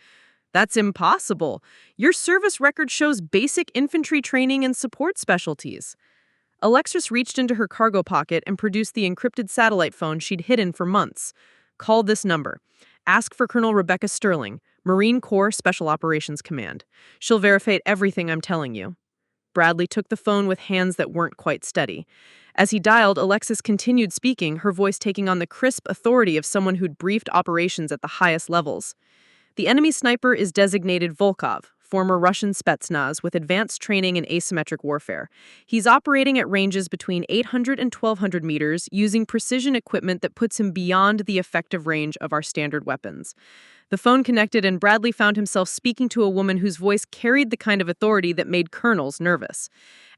That's impossible. Your service record shows basic infantry training and support specialties. Alexis reached into her cargo pocket and produced the encrypted satellite phone she'd hidden for months. Call this number. Ask for Colonel Rebecca Sterling, Marine Corps Special Operations Command. She'll verify everything I'm telling you. Bradley took the phone with hands that weren't quite steady. As he dialed, Alexis continued speaking, her voice taking on the crisp authority of someone who'd briefed operations at the highest levels. The enemy sniper is designated Volkov, former Russian Spetsnaz with advanced training in asymmetric warfare. He's operating at ranges between 800 and 1,200 meters, using precision equipment that puts him beyond the effective range of our standard weapons. The phone connected, and Bradley found himself speaking to a woman whose voice carried the kind of authority that made colonels nervous.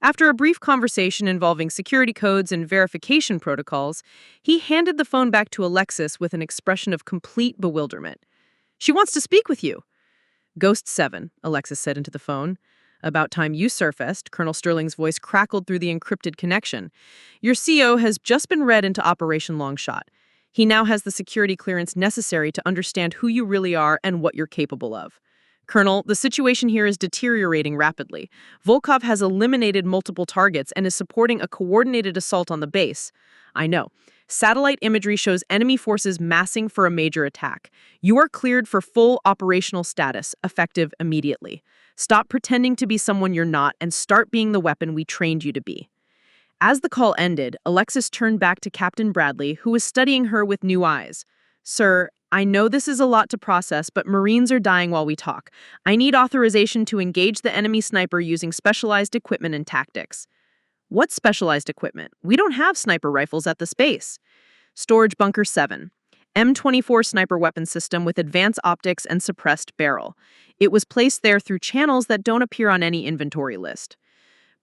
After a brief conversation involving security codes and verification protocols, he handed the phone back to Alexis with an expression of complete bewilderment. "She wants to speak with you." "Ghost 7, Alexis said into the phone. "About time you surfaced," Colonel Sterling's voice crackled through the encrypted connection. "Your CO has just been read into Operation Longshot. He now has the security clearance necessary to understand who you really are and what you're capable of. Colonel, the situation here is deteriorating rapidly. Volkov has eliminated multiple targets and is supporting a coordinated assault on the base. I know. Satellite imagery shows enemy forces massing for a major attack. You are cleared for full operational status, effective immediately. Stop pretending to be someone you're not and start being the weapon we trained you to be." As the call ended, Alexis turned back to Captain Bradley, who was studying her with new eyes. "Sir, I know this is a lot to process, but Marines are dying while we talk. I need authorization to engage the enemy sniper using specialized equipment and tactics." "What specialized equipment? We don't have sniper rifles at this base." "Storage Bunker 7. M24 sniper weapon system with advanced optics and suppressed barrel. It was placed there through channels that don't appear on any inventory list."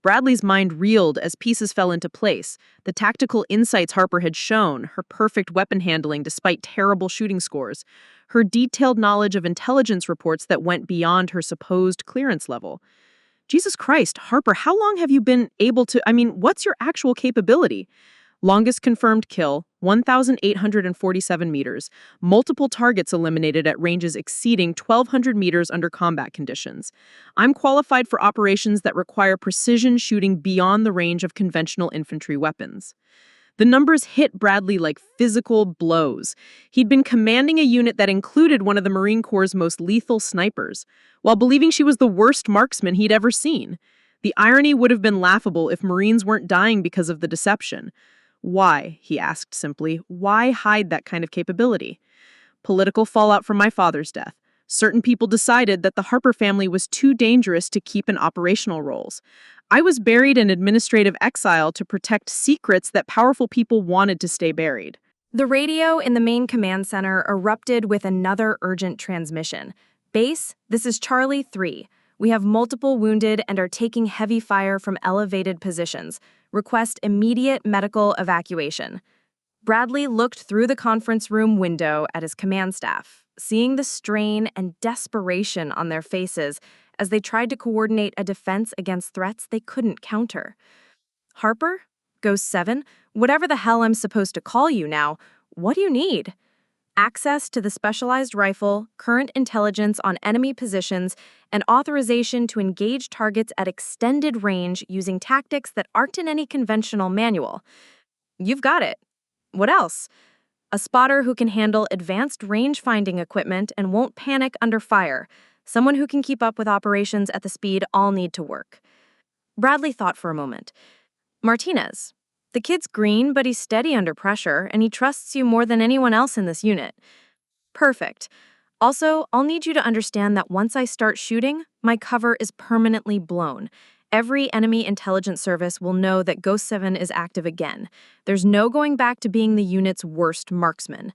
Bradley's mind reeled as pieces fell into place. The tactical insights Harper had shown, her perfect weapon handling despite terrible shooting scores, her detailed knowledge of intelligence reports that went beyond her supposed clearance level. Jesus Christ, Harper, how long have you been able to, what's your actual capability? Longest confirmed kill, 1,847 meters. Multiple targets eliminated at ranges exceeding 1,200 meters under combat conditions. I'm qualified for operations that require precision shooting beyond the range of conventional infantry weapons. The numbers hit Bradley like physical blows. He'd been commanding a unit that included one of the Marine Corps' most lethal snipers, while believing she was the worst marksman he'd ever seen. The irony would have been laughable if Marines weren't dying because of the deception. "Why?" he asked simply. "Why hide that kind of capability?" "Political fallout from my father's death. Certain people decided that the Harper family was too dangerous to keep in operational roles. I was buried in administrative exile to protect secrets that powerful people wanted to stay buried." The radio in the main command center erupted with another urgent transmission. "Base, this is Charlie 3. We have multiple wounded and are taking heavy fire from elevated positions. Request immediate medical evacuation." Bradley looked through the conference room window at his command staff, seeing the strain and desperation on their faces as they tried to coordinate a defense against threats they couldn't counter. "Harper? Ghost 7? Whatever the hell I'm supposed to call you now, what do you need?" "Access to the specialized rifle, current intelligence on enemy positions, and authorization to engage targets at extended range using tactics that aren't in any conventional manual." "You've got it. What else?" "A spotter who can handle advanced range-finding equipment and won't panic under fire. Someone who can keep up with operations at the speed I'll need to work." Bradley thought for a moment. "Martinez. The kid's green, but he's steady under pressure, and he trusts you more than anyone else in this unit." "Perfect. Also, I'll need you to understand that once I start shooting, my cover is permanently blown. Every enemy intelligence service will know that Ghost 7 is active again. There's no going back to being the unit's worst marksman.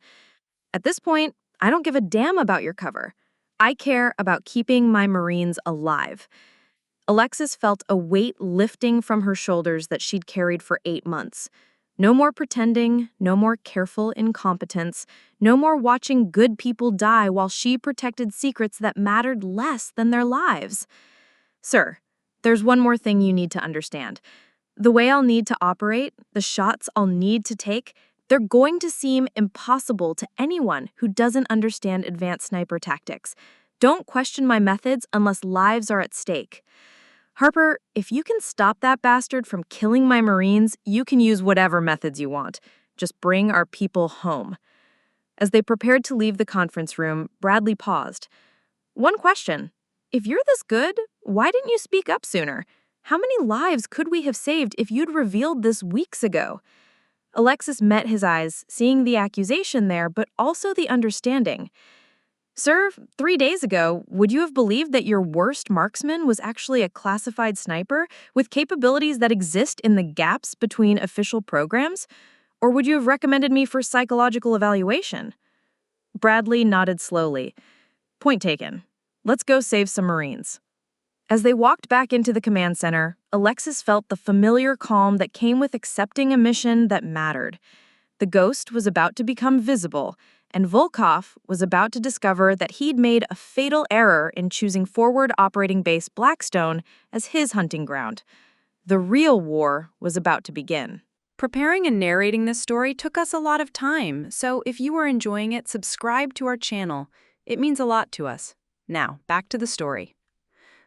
At this point, I don't give a damn about your cover. I care about keeping my Marines alive." Alexis felt a weight lifting from her shoulders that she'd carried for 8 months. No more pretending, no more careful incompetence, no more watching good people die while she protected secrets that mattered less than their lives. "Sir, there's one more thing you need to understand. The way I'll need to operate, the shots I'll need to take, they're going to seem impossible to anyone who doesn't understand advanced sniper tactics. Don't question my methods unless lives are at stake. Harper, if you can stop that bastard from killing my Marines, you can use whatever methods you want. Just bring our people home." As they prepared to leave the conference room, Bradley paused. "One question. If you're this good, why didn't you speak up sooner? How many lives could we have saved if you'd revealed this weeks ago?" Alexis met his eyes, seeing the accusation there, but also the understanding. "Sir, 3 days ago, would you have believed that your worst marksman was actually a classified sniper with capabilities that exist in the gaps between official programs? Or would you have recommended me for psychological evaluation?" Bradley nodded slowly. Point taken. Let's go save some Marines. As they walked back into the command center, Alexis felt the familiar calm that came with accepting a mission that mattered. The ghost was about to become visible, and Volkov was about to discover that he'd made a fatal error in choosing Forward Operating Base Blackstone as his hunting ground. The real war was about to begin. Preparing and narrating this story took us a lot of time, so if you are enjoying it, subscribe to our channel. It means a lot to us. Now, back to the story.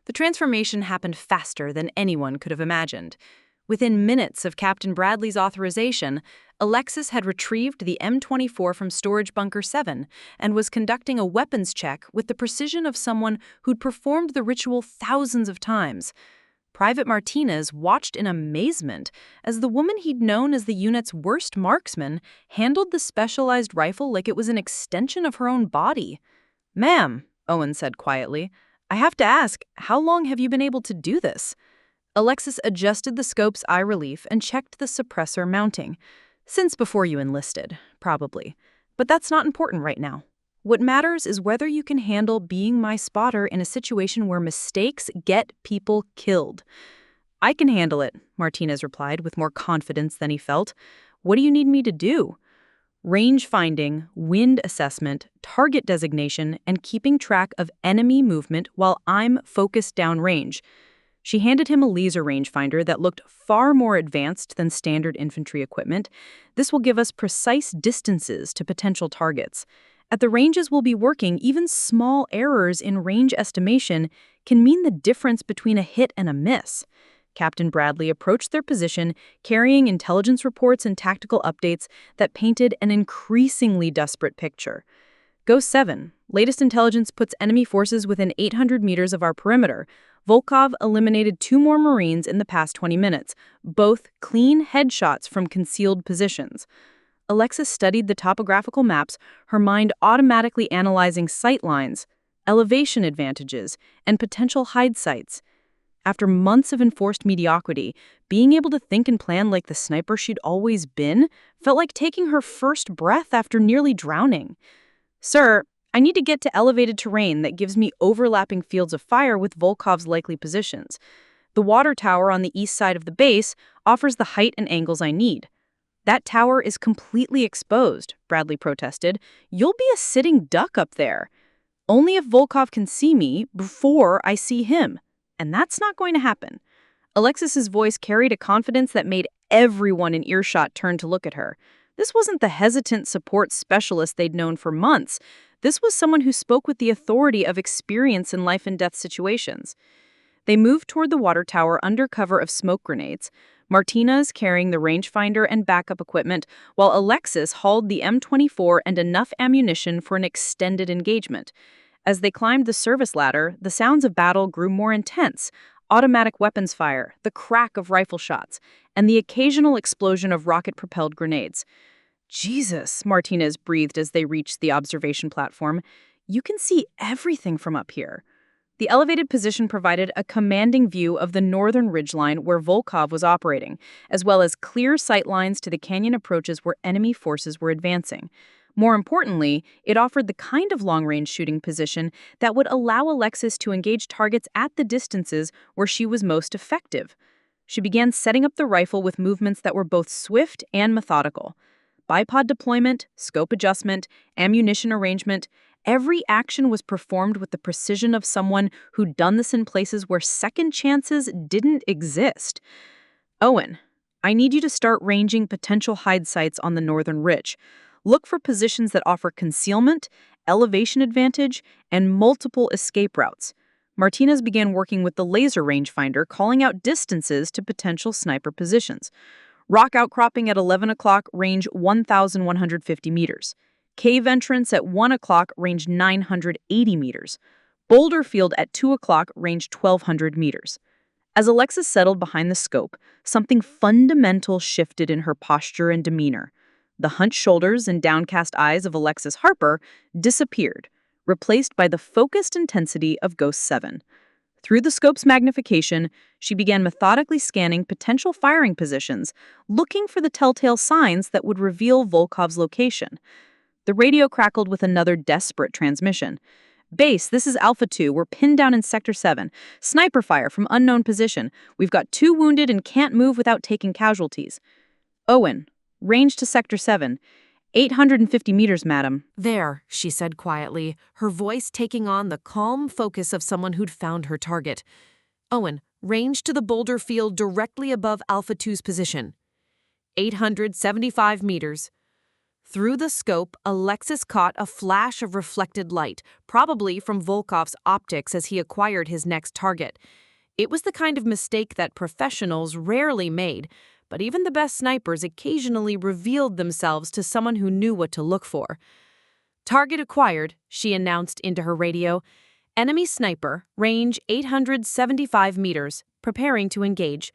The transformation happened faster than anyone could have imagined. Within minutes of Captain Bradley's authorization, Alexis had retrieved the M24 from Storage Bunker 7 and was conducting a weapons check with the precision of someone who'd performed the ritual thousands of times. Private Martinez watched in amazement as the woman he'd known as the unit's worst marksman handled the specialized rifle like it was an extension of her own body. "Ma'am," Owen said quietly, "I have to ask, how long have you been able to do this?" Alexis adjusted the scope's eye relief and checked the suppressor mounting. "Since before you enlisted, probably. But that's not important right now. What matters is whether you can handle being my spotter in a situation where mistakes get people killed." "I can handle it," Martinez replied with more confidence than he felt. "What do you need me to do?" "Range finding, wind assessment, target designation, and keeping track of enemy movement while I'm focused downrange." She handed him a laser rangefinder that looked far more advanced than standard infantry equipment. "This will give us precise distances to potential targets. At the ranges we'll be working, even small errors in range estimation can mean the difference between a hit and a miss." Captain Bradley approached their position, carrying intelligence reports and tactical updates that painted an increasingly desperate picture. "Ghost 7, latest intelligence puts enemy forces within 800 meters of our perimeter. Volkov eliminated 2 more Marines in the past 20 minutes, both clean headshots from concealed positions." Alexis studied the topographical maps, her mind automatically analyzing sight lines, elevation advantages, and potential hide sites. After months of enforced mediocrity, being able to think and plan like the sniper she'd always been felt like taking her first breath after nearly drowning. "Sir, I need to get to elevated terrain that gives me overlapping fields of fire with Volkov's likely positions. The water tower on the east side of the base offers the height and angles I need." "That tower is completely exposed," Bradley protested. "You'll be a sitting duck up there." "Only if Volkov can see me before I see him. And that's not going to happen." Alexis's voice carried a confidence that made everyone in earshot turn to look at her. This wasn't the hesitant support specialist they'd known for months. This was someone who spoke with the authority of experience in life-and-death situations. They moved toward the water tower under cover of smoke grenades, Martinez carrying the rangefinder and backup equipment, while Alexis hauled the M24 and enough ammunition for an extended engagement. As they climbed the service ladder, the sounds of battle grew more intense. Automatic weapons fire, the crack of rifle shots, and the occasional explosion of rocket-propelled grenades. "Jesus," Martinez breathed as they reached the observation platform. "You can see everything from up here." The elevated position provided a commanding view of the northern ridgeline where Volkov was operating, as well as clear sight lines to the canyon approaches where enemy forces were advancing. More importantly, it offered the kind of long-range shooting position that would allow Alexis to engage targets at the distances where she was most effective. She began setting up the rifle with movements that were both swift and methodical. Bipod deployment, scope adjustment, ammunition arrangement, every action was performed with the precision of someone who'd done this in places where second chances didn't exist. "Owen, I need you to start ranging potential hide sites on the northern ridge. Look for positions that offer concealment, elevation advantage, and multiple escape routes." Martinez began working with the laser rangefinder, calling out distances to potential sniper positions. "Rock outcropping at 11 o'clock, range 1,150 meters. Cave entrance at 1 o'clock, range 980 meters. Boulder field at 2 o'clock, range 1,200 meters." As Alexis settled behind the scope, something fundamental shifted in her posture and demeanor. The hunched shoulders and downcast eyes of Alexis Harper disappeared, replaced by the focused intensity of Ghost 7. Through the scope's magnification, she began methodically scanning potential firing positions, looking for the telltale signs that would reveal Volkov's location. The radio crackled with another desperate transmission. Base, this is Alpha 2. We're pinned down in Sector 7. Sniper fire from unknown position. We've got 2 wounded and can't move without taking casualties. Owen, range to Sector 7. 850 meters, madam. There, she said quietly, her voice taking on the calm focus of someone who'd found her target. Owen, range to the boulder field directly above Alpha 2's position. 875 meters. Through the scope, Alexis caught a flash of reflected light, probably from Volkov's optics as he acquired his next target. It was the kind of mistake that professionals rarely made, but even the best snipers occasionally revealed themselves to someone who knew what to look for. Target acquired, she announced into her radio. Enemy sniper, range 875 meters, preparing to engage.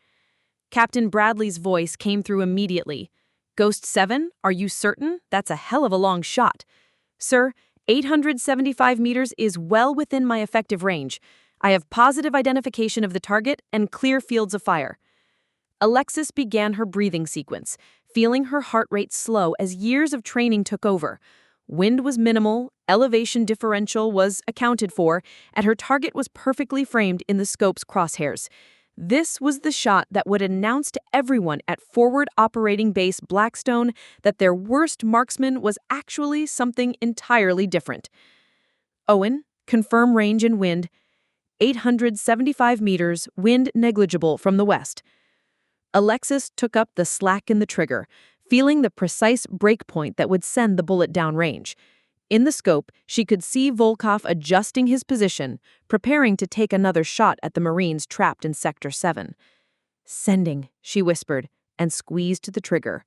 Captain Bradley's voice came through immediately. Ghost 7, are you certain? That's a hell of a long shot. Sir, 875 meters is well within my effective range. I have positive identification of the target and clear fields of fire. Alexis began her breathing sequence, feeling her heart rate slow as years of training took over. Wind was minimal, elevation differential was accounted for, and her target was perfectly framed in the scope's crosshairs. This was the shot that would announce to everyone at Forward Operating Base Blackstone that their worst marksman was actually something entirely different. Owen, confirm range and wind. 875 meters, wind negligible from the west. Alexis took up the slack in the trigger, feeling the precise breakpoint that would send the bullet downrange. In the scope, she could see Volkov adjusting his position, preparing to take another shot at the Marines trapped in Sector 7. Sending, she whispered, and squeezed the trigger.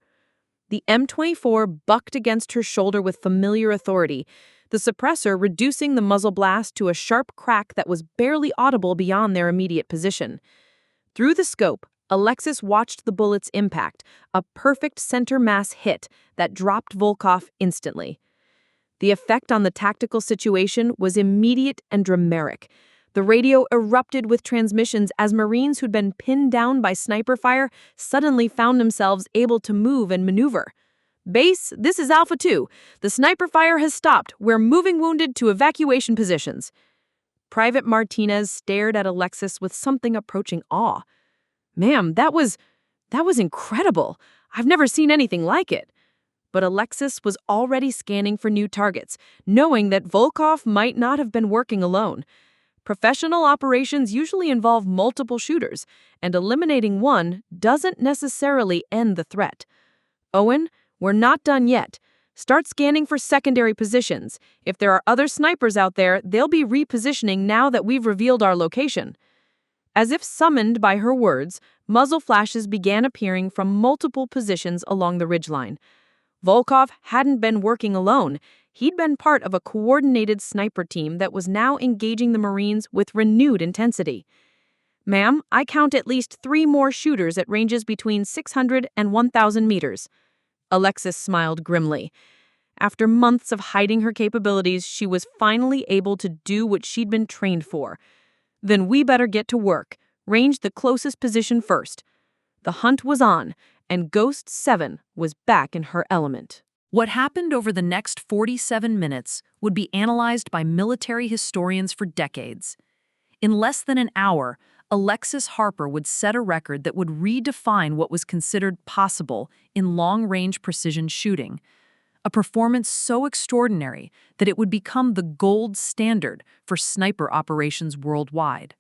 The M24 bucked against her shoulder with familiar authority, the suppressor reducing the muzzle blast to a sharp crack that was barely audible beyond their immediate position. Through the scope, Alexis watched the bullet's impact, a perfect center mass hit that dropped Volkov instantly. The effect on the tactical situation was immediate and dramatic. The radio erupted with transmissions as Marines who'd been pinned down by sniper fire suddenly found themselves able to move and maneuver. Base, this is Alpha 2. The sniper fire has stopped. We're moving wounded to evacuation positions. Private Martinez stared at Alexis with something approaching awe. Ma'am, that was incredible. I've never seen anything like it. But Alexis was already scanning for new targets, knowing that Volkov might not have been working alone. Professional operations usually involve multiple shooters, and eliminating one doesn't necessarily end the threat. Owen, we're not done yet. Start scanning for secondary positions. If there are other snipers out there, they'll be repositioning now that we've revealed our location. As if summoned by her words, muzzle flashes began appearing from multiple positions along the ridgeline. Volkov hadn't been working alone. He'd been part of a coordinated sniper team that was now engaging the Marines with renewed intensity. Ma'am, I count at least 3 more shooters at ranges between 600 and 1,000 meters. Alexis smiled grimly. After months of hiding her capabilities, she was finally able to do what she'd been trained for. Then we better get to work. Range the closest position first. The hunt was on, and Ghost 7 was back in her element. What happened over the next 47 minutes would be analyzed by military historians for decades. In less than an hour, Alexis Harper would set a record that would redefine what was considered possible in long-range precision shooting, a performance so extraordinary that it would become the gold standard for sniper operations worldwide.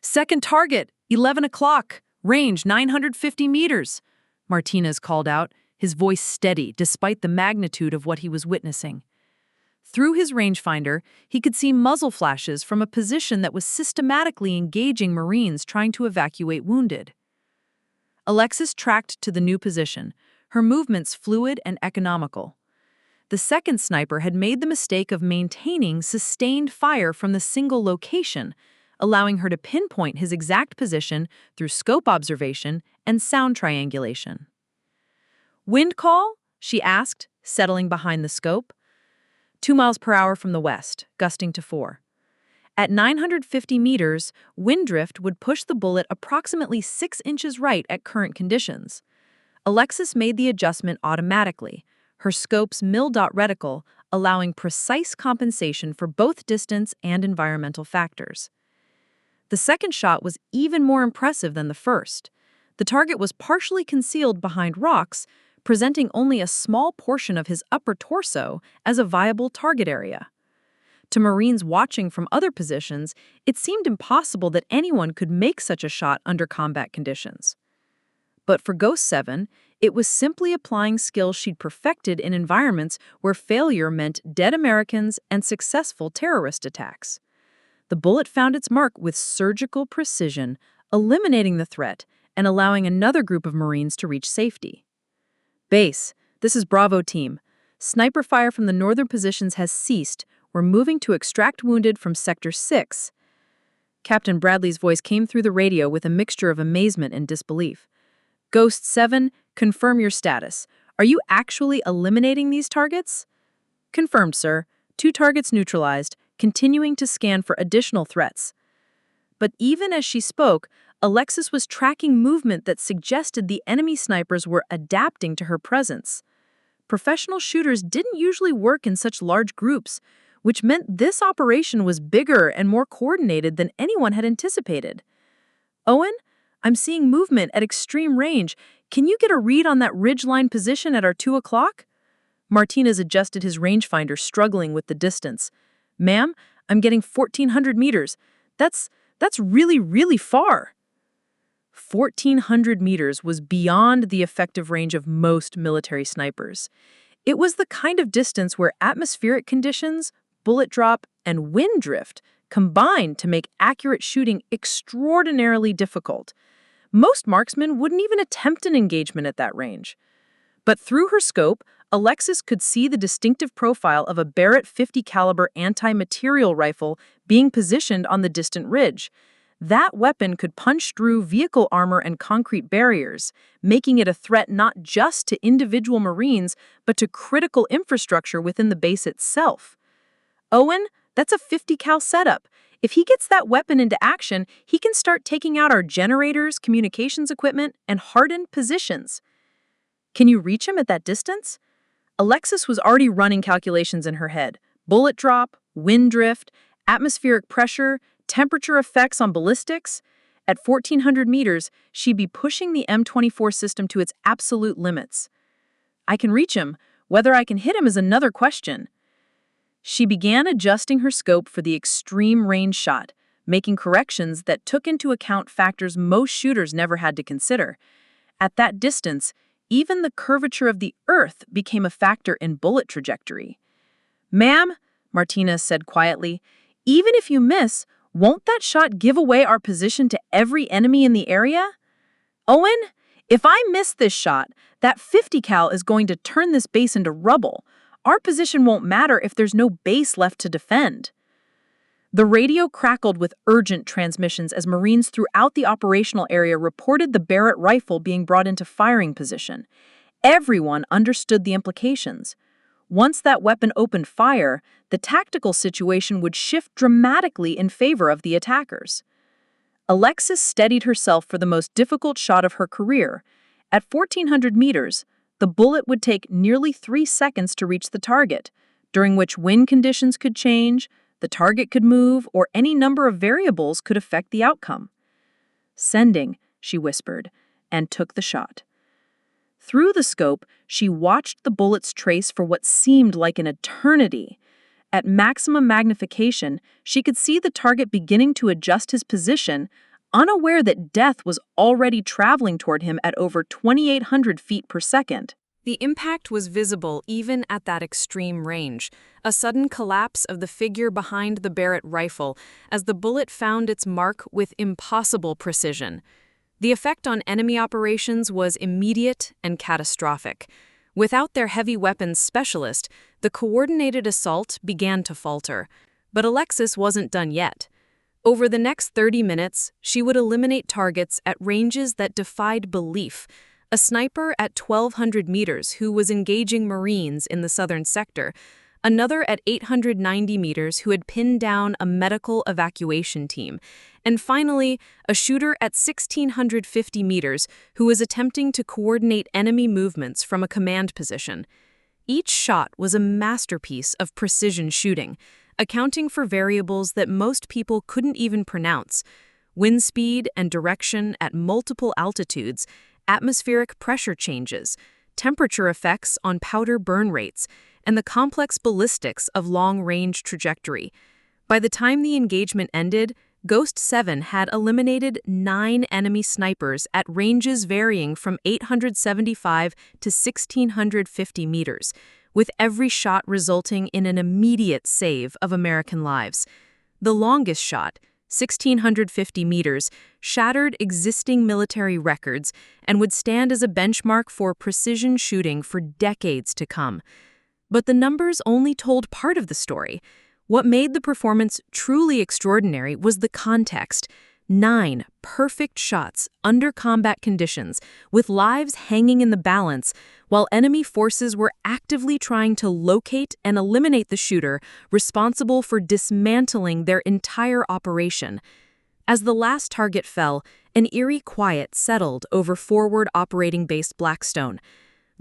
Second target, 11 o'clock, range 950 meters, Martinez called out, his voice steady despite the magnitude of what he was witnessing. Through his rangefinder, he could see muzzle flashes from a position that was systematically engaging Marines trying to evacuate wounded. Alexis tracked to the new position, her movements fluid and economical. The second sniper had made the mistake of maintaining sustained fire from the single location, allowing her to pinpoint his exact position through scope observation and sound triangulation. Wind call? She asked, settling behind the scope. 2 miles per hour from the west, gusting to 4. At 950 meters, wind drift would push the bullet approximately 6 inches right at current conditions. Alexis made the adjustment automatically, her scope's mil-dot reticle, allowing precise compensation for both distance and environmental factors. The second shot was even more impressive than the first. The target was partially concealed behind rocks, presenting only a small portion of his upper torso as a viable target area. To Marines watching from other positions, it seemed impossible that anyone could make such a shot under combat conditions. But for Ghost 7, it was simply applying skills she'd perfected in environments where failure meant dead Americans and successful terrorist attacks. The bullet found its mark with surgical precision, eliminating the threat and allowing another group of Marines to reach safety. Base, this is Bravo Team. Sniper fire from the northern positions has ceased. We're moving to extract wounded from Sector 6. Captain Bradley's voice came through the radio with a mixture of amazement and disbelief. Ghost 7, confirm your status. Are you actually eliminating these targets? Confirmed, sir. 2 targets neutralized, continuing to scan for additional threats. But even as she spoke, Alexis was tracking movement that suggested the enemy snipers were adapting to her presence. Professional shooters didn't usually work in such large groups, which meant this operation was bigger and more coordinated than anyone had anticipated. Owen, I'm seeing movement at extreme range. Can you get a read on that ridgeline position at our 2 o'clock? Martinez adjusted his rangefinder, struggling with the distance. Ma'am, I'm getting 1,400 meters. That's really, really far. 1,400 meters was beyond the effective range of most military snipers. It was the kind of distance where atmospheric conditions, bullet drop, and wind drift combined to make accurate shooting extraordinarily difficult. Most marksmen wouldn't even attempt an engagement at that range. But through her scope, Alexis could see the distinctive profile of a Barrett 50 caliber anti-material rifle being positioned on the distant ridge. That weapon could punch through vehicle armor and concrete barriers, making it a threat not just to individual Marines, but to critical infrastructure within the base itself. Owen, that's a 50 cal setup. If he gets that weapon into action, he can start taking out our generators, communications equipment, and hardened positions. Can you reach him at that distance? Alexis was already running calculations in her head. Bullet drop, wind drift, atmospheric pressure, temperature effects on ballistics. At 1,400 meters, she'd be pushing the M24 system to its absolute limits. I can reach him. Whether I can hit him is another question. She began adjusting her scope for the extreme range shot, making corrections that took into account factors most shooters never had to consider. At that distance, even the curvature of the Earth became a factor in bullet trajectory. Ma'am, Martinez said quietly, even if you miss, won't that shot give away our position to every enemy in the area? Owen, if I miss this shot, that 50 cal is going to turn this base into rubble. Our position won't matter if there's no base left to defend. The radio crackled with urgent transmissions as Marines throughout the operational area reported the Barrett rifle being brought into firing position. Everyone understood the implications. Once that weapon opened fire, the tactical situation would shift dramatically in favor of the attackers. Alexis steadied herself for the most difficult shot of her career. At 1,400 meters, the bullet would take nearly 3 seconds to reach the target, during which wind conditions could change, the target could move, or any number of variables could affect the outcome. Sending, she whispered, and took the shot. Through the scope, she watched the bullet's trace for what seemed like an eternity. At maximum magnification, she could see the target beginning to adjust his position, unaware that death was already traveling toward him at over 2,800 feet per second. The impact was visible even at that extreme range, a sudden collapse of the figure behind the Barrett rifle as the bullet found its mark with impossible precision. The effect on enemy operations was immediate and catastrophic. Without their heavy weapons specialist, the coordinated assault began to falter. But Alexis wasn't done yet. Over the next 30 minutes, she would eliminate targets at ranges that defied belief. A sniper at 1,200 meters who was engaging Marines in the southern sector, another at 890 meters who had pinned down a medical evacuation team, and finally, a shooter at 1,650 meters who was attempting to coordinate enemy movements from a command position. Each shot was a masterpiece of precision shooting, accounting for variables that most people couldn't even pronounce: wind speed and direction at multiple altitudes, atmospheric pressure changes, temperature effects on powder burn rates, and the complex ballistics of long-range trajectory. By the time the engagement ended, Ghost 7 had eliminated 9 enemy snipers at ranges varying from 875 to 1,650 meters, with every shot resulting in an immediate save of American lives. The longest shot, 1,650 meters, shattered existing military records and would stand as a benchmark for precision shooting for decades to come. But the numbers only told part of the story. What made the performance truly extraordinary was the context. 9 perfect shots under combat conditions, with lives hanging in the balance, while enemy forces were actively trying to locate and eliminate the shooter responsible for dismantling their entire operation. As the last target fell, an eerie quiet settled over forward operating base Blackstone.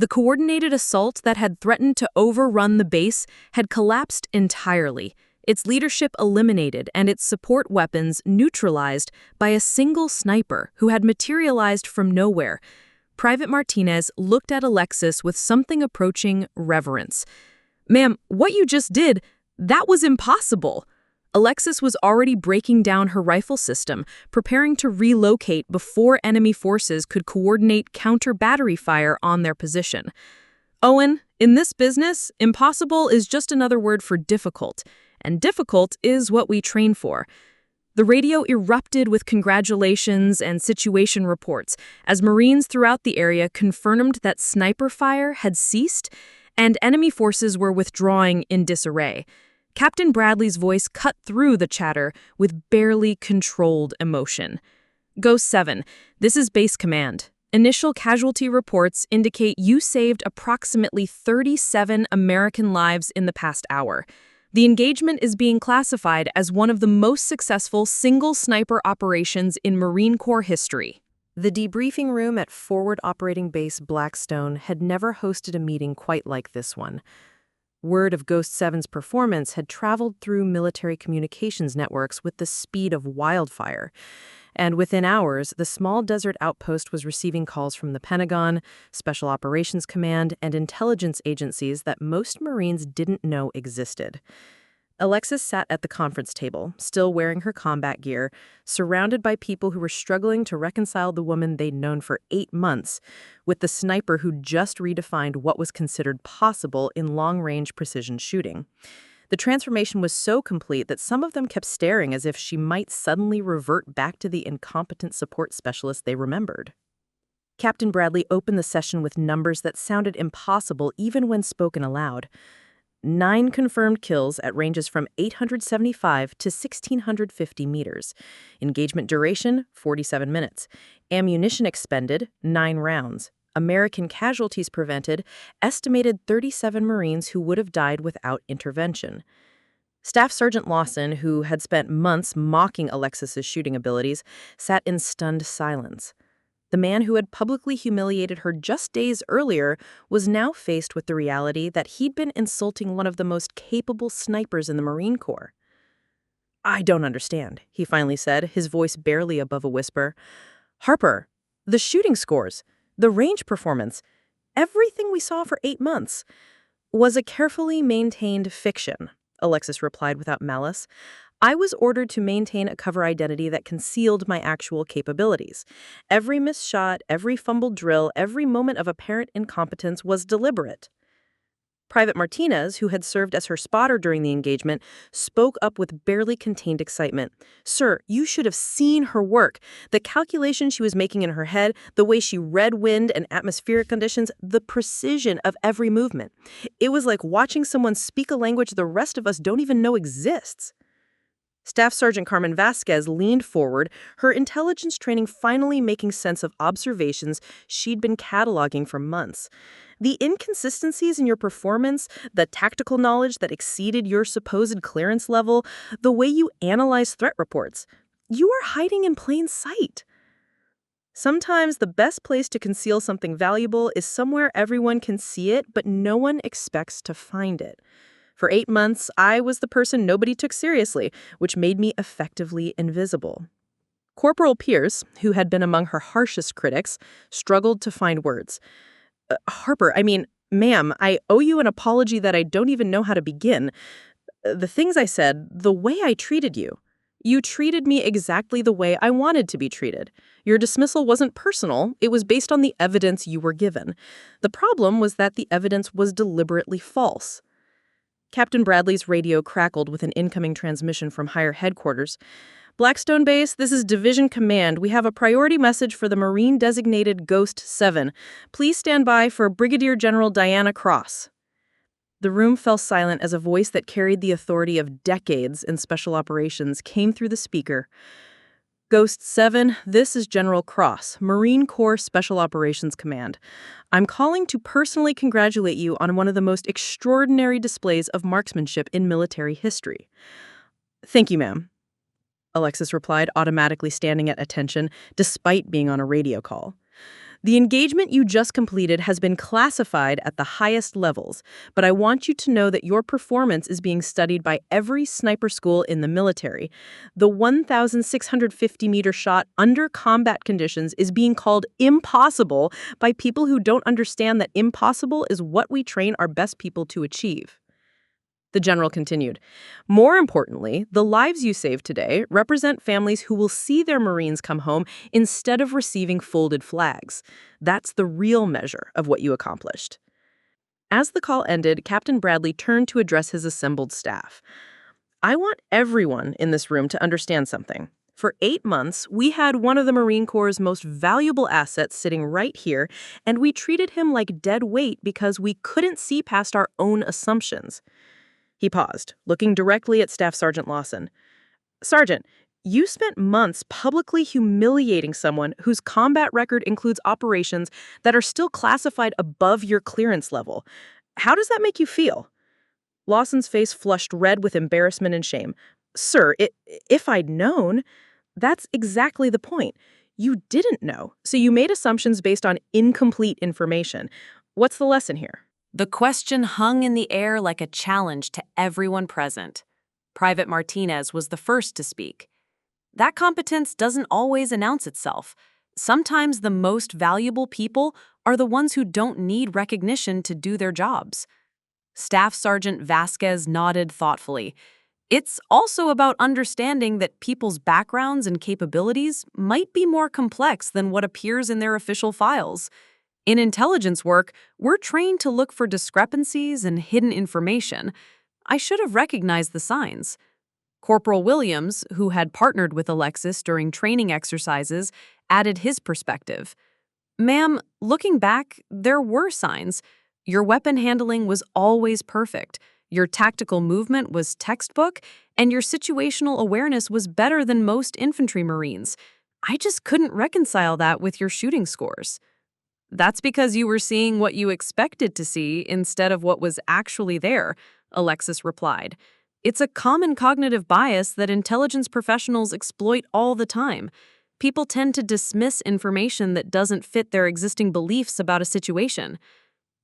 The coordinated assault that had threatened to overrun the base had collapsed entirely, its leadership eliminated and its support weapons neutralized by a single sniper who had materialized from nowhere. Private Martinez looked at Alexis with something approaching reverence. "Ma'am, what you just did, that was impossible." Alexis was already breaking down her rifle system, preparing to relocate before enemy forces could coordinate counter-battery fire on their position. "Owen, in this business, impossible is just another word for difficult, and difficult is what we train for." The radio erupted with congratulations and situation reports as Marines throughout the area confirmed that sniper fire had ceased and enemy forces were withdrawing in disarray. Captain Bradley's voice cut through the chatter with barely controlled emotion. "Ghost 7, this is Base Command. Initial casualty reports indicate you saved approximately 37 American lives in the past hour. The engagement is being classified as one of the most successful single sniper operations in Marine Corps history." The debriefing room at Forward Operating Base Blackstone had never hosted a meeting quite like this one. Word of Ghost 7's performance had traveled through military communications networks with the speed of wildfire. And within hours, the small desert outpost was receiving calls from the Pentagon, Special Operations Command, and intelligence agencies that most Marines didn't know existed. Alexis sat at the conference table, still wearing her combat gear, surrounded by people who were struggling to reconcile the woman they'd known for 8 months with the sniper who just redefined what was considered possible in long-range precision shooting. The transformation was so complete that some of them kept staring as if she might suddenly revert back to the incompetent support specialist they remembered. Captain Bradley opened the session with numbers that sounded impossible even when spoken aloud. 9 confirmed kills at ranges from 875 to 1,650 meters. Engagement duration, 47 minutes. Ammunition expended, 9 rounds. American casualties prevented, estimated 37 Marines who would have died without intervention. Staff Sergeant Lawson, who had spent months mocking Alexis's shooting abilities, sat in stunned silence. The man who had publicly humiliated her just days earlier was now faced with the reality that he'd been insulting one of the most capable snipers in the Marine Corps. "I don't understand," he finally said, his voice barely above a whisper. "Harper, the shooting scores, the range performance, everything we saw for 8 months was a carefully maintained fiction," Alexis replied without malice. "I was ordered to maintain a cover identity that concealed my actual capabilities. Every missed shot, every fumbled drill, every moment of apparent incompetence was deliberate." Private Martinez, who had served as her spotter during the engagement, spoke up with barely contained excitement. "Sir, you should have seen her work. The calculation she was making in her head, the way she read wind and atmospheric conditions, the precision of every movement. It was like watching someone speak a language the rest of us don't even know exists." Staff Sergeant Carmen Vasquez leaned forward, her intelligence training finally making sense of observations she'd been cataloging for months. "The inconsistencies in your performance, the tactical knowledge that exceeded your supposed clearance level, the way you analyze threat reports. You are hiding in plain sight." Sometimes the best place to conceal something valuable is somewhere everyone can see it, but no one expects to find it. For 8 months, I was the person nobody took seriously, which made me effectively invisible. Corporal Pierce, who had been among her harshest critics, struggled to find words. Harper, ma'am, I owe you an apology that I don't even know how to begin. The things I said, the way I treated you. You treated me exactly the way I wanted to be treated. Your dismissal wasn't personal, it was based on the evidence you were given. The problem was that the evidence was deliberately false. Captain Bradley's radio crackled with an incoming transmission from higher headquarters. Blackstone Base, this is Division Command. We have a priority message for the Marine-designated Ghost 7. Please stand by for Brigadier General Diana Cross. The room fell silent as a voice that carried the authority of decades in special operations came through the speaker. Ghost 7, this is General Cross, Marine Corps Special Operations Command. I'm calling to personally congratulate you on one of the most extraordinary displays of marksmanship in military history. Thank you, ma'am, Alexis replied, automatically standing at attention, despite being on a radio call. The engagement you just completed has been classified at the highest levels, but I want you to know that your performance is being studied by every sniper school in the military. The 1,650-meter shot under combat conditions is being called impossible by people who don't understand that impossible is what we train our best people to achieve. The general continued, more importantly, the lives you saved today represent families who will see their Marines come home instead of receiving folded flags. That's the real measure of what you accomplished. As the call ended, Captain Bradley turned to address his assembled staff. I want everyone in this room to understand something. For 8 months, we had one of the Marine Corps' most valuable assets sitting right here, and we treated him like dead weight because we couldn't see past our own assumptions. He paused, looking directly at Staff Sergeant Lawson. Sergeant, you spent months publicly humiliating someone whose combat record includes operations that are still classified above your clearance level. How does that make you feel? Lawson's face flushed red with embarrassment and shame. Sir, if I'd known, that's exactly the point. You didn't know, so you made assumptions based on incomplete information. What's the lesson here? The question hung in the air like a challenge to everyone present. Private Martinez was the first to speak. That competence doesn't always announce itself. Sometimes the most valuable people are the ones who don't need recognition to do their jobs. Staff Sergeant Vasquez nodded thoughtfully. It's also about understanding that people's backgrounds and capabilities might be more complex than what appears in their official files. In intelligence work, we're trained to look for discrepancies and hidden information. I should have recognized the signs. Corporal Williams, who had partnered with Alexis during training exercises, added his perspective. Ma'am, looking back, there were signs. Your weapon handling was always perfect. Your tactical movement was textbook, and your situational awareness was better than most infantry Marines. I just couldn't reconcile that with your shooting scores. That's because you were seeing what you expected to see instead of what was actually there, Alexis replied. It's a common cognitive bias that intelligence professionals exploit all the time. People tend to dismiss information that doesn't fit their existing beliefs about a situation.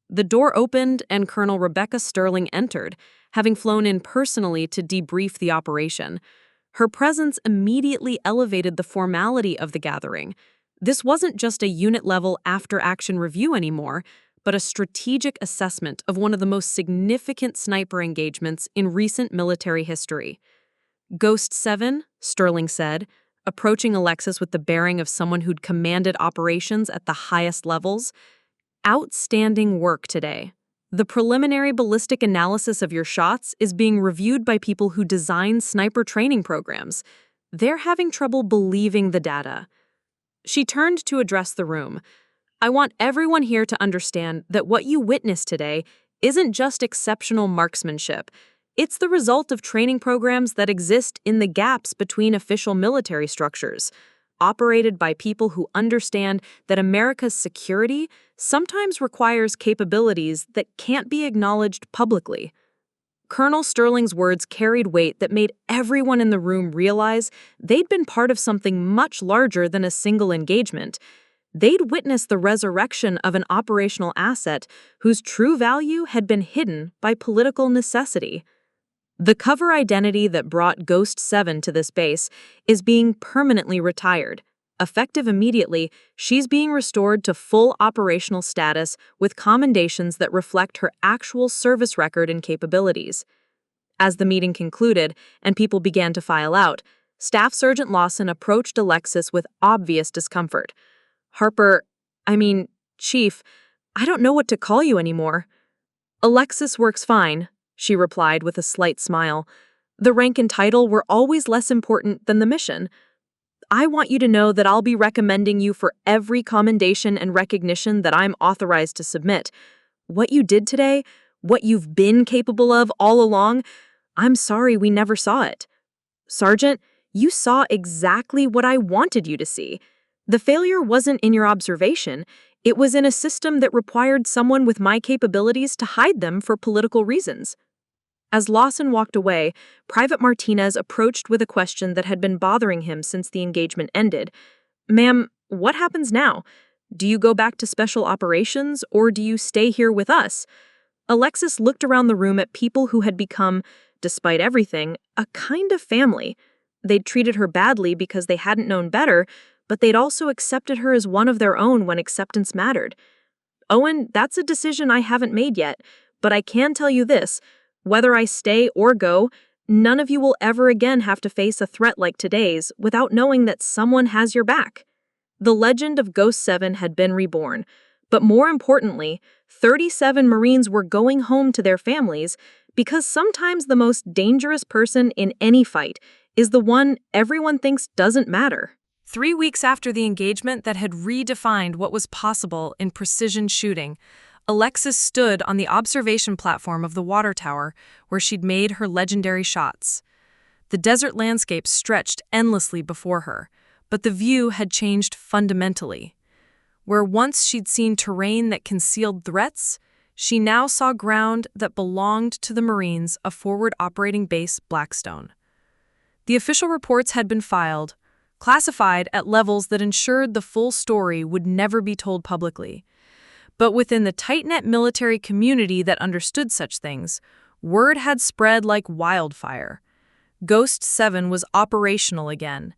The door opened and Colonel Rebecca Sterling entered, having flown in personally to debrief the operation. Her presence immediately elevated the formality of the gathering. This wasn't just a unit-level after-action review anymore, but a strategic assessment of one of the most significant sniper engagements in recent military history. Ghost 7, Sterling said, approaching Alexis with the bearing of someone who'd commanded operations at the highest levels. Outstanding work today. The preliminary ballistic analysis of your shots is being reviewed by people who design sniper training programs. They're having trouble believing the data. She turned to address the room. I want everyone here to understand that what you witnessed today isn't just exceptional marksmanship. It's the result of training programs that exist in the gaps between official military structures, operated by people who understand that America's security sometimes requires capabilities that can't be acknowledged publicly. Colonel Sterling's words carried weight that made everyone in the room realize they'd been part of something much larger than a single engagement. They'd witnessed the resurrection of an operational asset whose true value had been hidden by political necessity. The cover identity that brought Ghost 7 to this base is being permanently retired. Effective immediately, she's being restored to full operational status with commendations that reflect her actual service record and capabilities. As the meeting concluded and people began to file out, Staff Sergeant Lawson approached Alexis with obvious discomfort. "Harper, Chief, I don't know what to call you anymore." "Alexis works fine," she replied with a slight smile. "The rank and title were always less important than the mission. I want you to know that I'll be recommending you for every commendation and recognition that I'm authorized to submit. What you did today, what you've been capable of all along, I'm sorry we never saw it. Sergeant, you saw exactly what I wanted you to see. The failure wasn't in your observation. It was in a system that required someone with my capabilities to hide them for political reasons." As Lawson walked away, Private Martinez approached with a question that had been bothering him since the engagement ended. "Ma'am, what happens now? Do you go back to special operations, or do you stay here with us?" Alexis looked around the room at people who had become, despite everything, a kind of family. They'd treated her badly because they hadn't known better, but they'd also accepted her as one of their own when acceptance mattered. "Owen, that's a decision I haven't made yet, but I can tell you this. Whether I stay or go, none of you will ever again have to face a threat like today's without knowing that someone has your back." The legend of Ghost 7 had been reborn, but more importantly, 37 Marines were going home to their families because sometimes the most dangerous person in any fight is the one everyone thinks doesn't matter. 3 weeks after the engagement that had redefined what was possible in precision shooting, Alexis stood on the observation platform of the water tower where she'd made her legendary shots. The desert landscape stretched endlessly before her, but the view had changed fundamentally. Where once she'd seen terrain that concealed threats, she now saw ground that belonged to the Marines of Forward Operating Base Blackstone. The official reports had been filed, classified at levels that ensured the full story would never be told publicly. But within the tight-knit military community that understood such things, word had spread like wildfire. Ghost 7 was operational again,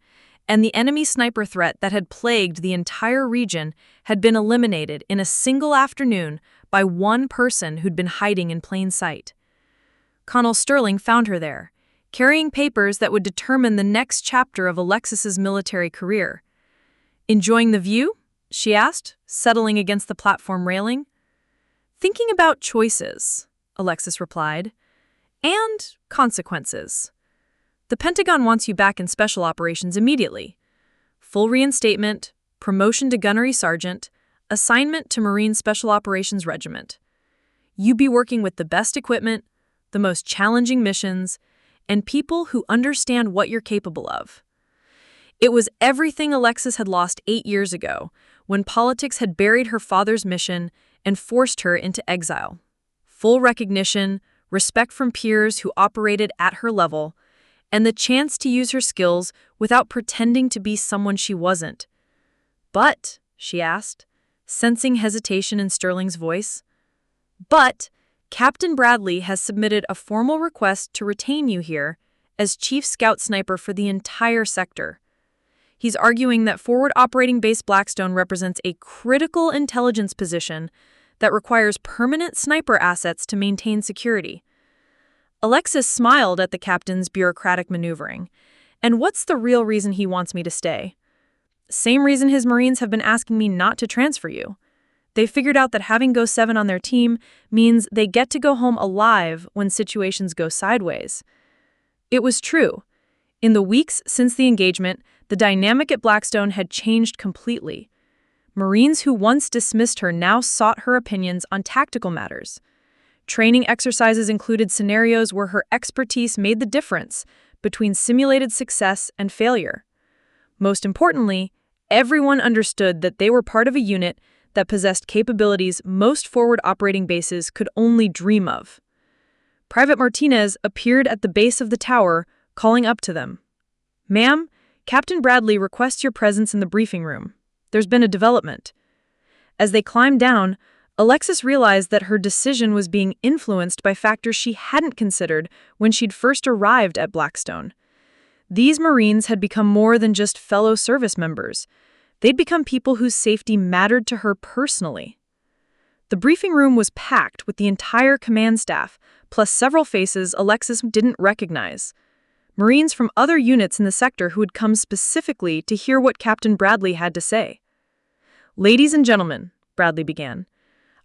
and the enemy sniper threat that had plagued the entire region had been eliminated in a single afternoon by one person who'd been hiding in plain sight. Colonel Sterling found her there, carrying papers that would determine the next chapter of Alexis's military career. "Enjoying the view?" she asked, settling against the platform railing. "Thinking about choices," Alexis replied, "and consequences. The Pentagon wants you back in special operations immediately. Full reinstatement, promotion to gunnery sergeant, assignment to Marine Special Operations Regiment. You be working with the best equipment, the most challenging missions, and people who understand what you're capable of." It was everything Alexis had lost 8 years ago, when politics had buried her father's mission and forced her into exile. Full recognition, respect from peers who operated at her level, and the chance to use her skills without pretending to be someone she wasn't. "But," she asked, sensing hesitation in Sterling's voice, "but Captain Bradley has submitted a formal request to retain you here as Chief Scout Sniper for the entire sector. He's arguing that Forward Operating Base Blackstone represents a critical intelligence position that requires permanent sniper assets to maintain security." Alexis smiled at the captain's bureaucratic maneuvering. "And what's the real reason he wants me to stay?" "Same reason his Marines have been asking me not to transfer you. They figured out that having Ghost 7 on their team means they get to go home alive when situations go sideways." It was true. In the weeks since the engagement, the dynamic at Blackstone had changed completely. Marines who once dismissed her now sought her opinions on tactical matters. Training exercises included scenarios where her expertise made the difference between simulated success and failure. Most importantly, everyone understood that they were part of a unit that possessed capabilities most forward operating bases could only dream of. Private Martinez appeared at the base of the tower, calling up to them. "Ma'am, Captain Bradley requests your presence in the briefing room." there's been a development. As they climbed down, Alexis realized that her decision was being influenced by factors she hadn't considered when she'd first arrived at Blackstone. These Marines had become more than just fellow service members. They'd become people whose safety mattered to her personally. The briefing room was packed with the entire command staff, plus several faces Alexis didn't recognize. Marines from other units in the sector who had come specifically to hear what Captain Bradley had to say. "Ladies and gentlemen," Bradley began,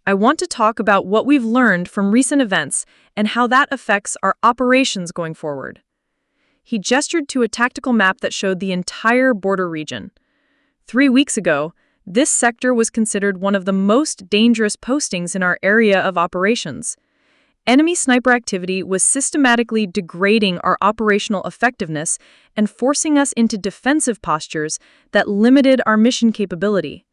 "I want to talk about what we've learned from recent events and how that affects our operations going forward." He gestured to a tactical map that showed the entire border region. 3 weeks ago, this sector was considered one of the most dangerous postings in our area of operations. Enemy sniper activity was systematically degrading our operational effectiveness and forcing us into defensive postures that limited our mission capability.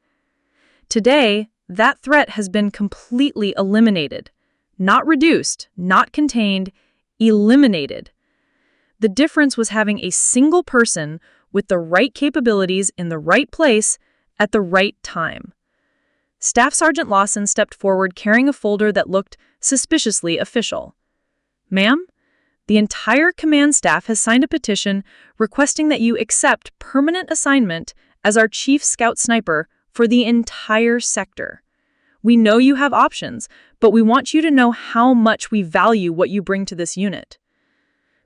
Today, that threat has been completely eliminated. Not reduced, not contained, eliminated. The difference was having a single person with the right capabilities in the right place at the right time. Staff Sergeant Lawson stepped forward carrying a folder that looked suspiciously official. "Ma'am, the entire command staff has signed a petition requesting that you accept permanent assignment as our chief scout sniper for the entire sector. We know you have options, but we want you to know how much we value what you bring to this unit."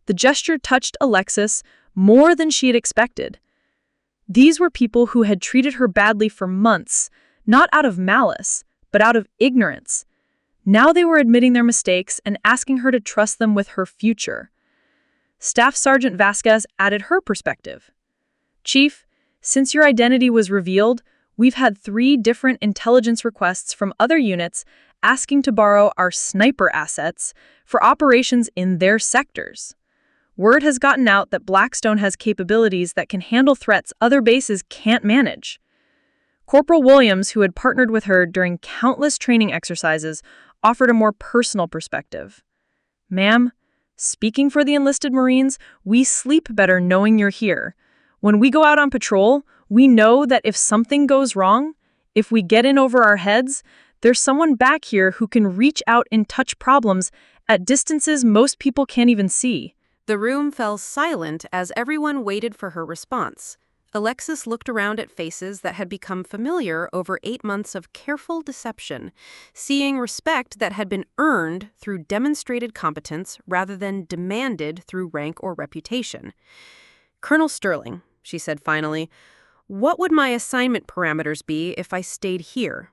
The gesture touched Alexis more than she had expected. These were people who had treated her badly for months, not out of malice, but out of ignorance. Now they were admitting their mistakes and asking her to trust them with her future. Staff Sergeant Vasquez added her perspective. "Chief, since your identity was revealed, we've had 3 different intelligence requests from other units asking to borrow our sniper assets for operations in their sectors. Word has gotten out that Blackstone has capabilities that can handle threats other bases can't manage." Corporal Williams, who had partnered with her during countless training exercises, offered a more personal perspective. "Ma'am, speaking for the enlisted Marines, we sleep better knowing you're here. When we go out on patrol, we know that if something goes wrong, if we get in over our heads, there's someone back here who can reach out and touch problems at distances most people can't even see." The room fell silent as everyone waited for her response. Alexis looked around at faces that had become familiar over 8 months of careful deception, seeing respect that had been earned through demonstrated competence rather than demanded through rank or reputation. "Colonel Sterling," she said finally, "what would my assignment parameters be if I stayed here?"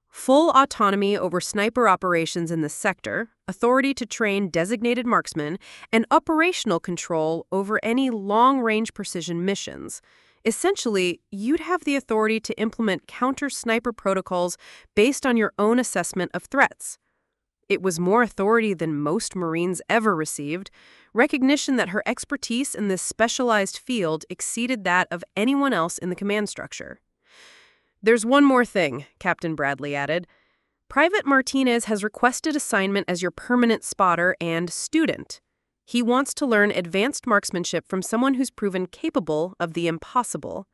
"Full autonomy over sniper operations in the sector, authority to train designated marksmen, and operational control over any long-range precision missions. Essentially, you'd have the authority to implement counter-sniper protocols based on your own assessment of threats." It was more authority than most Marines ever received, recognition that her expertise in this specialized field exceeded that of anyone else in the command structure. "There's one more thing," Captain Bradley added. "Private Martinez has requested assignment as your permanent spotter and student. He wants to learn advanced marksmanship from someone who's proven capable of the impossible."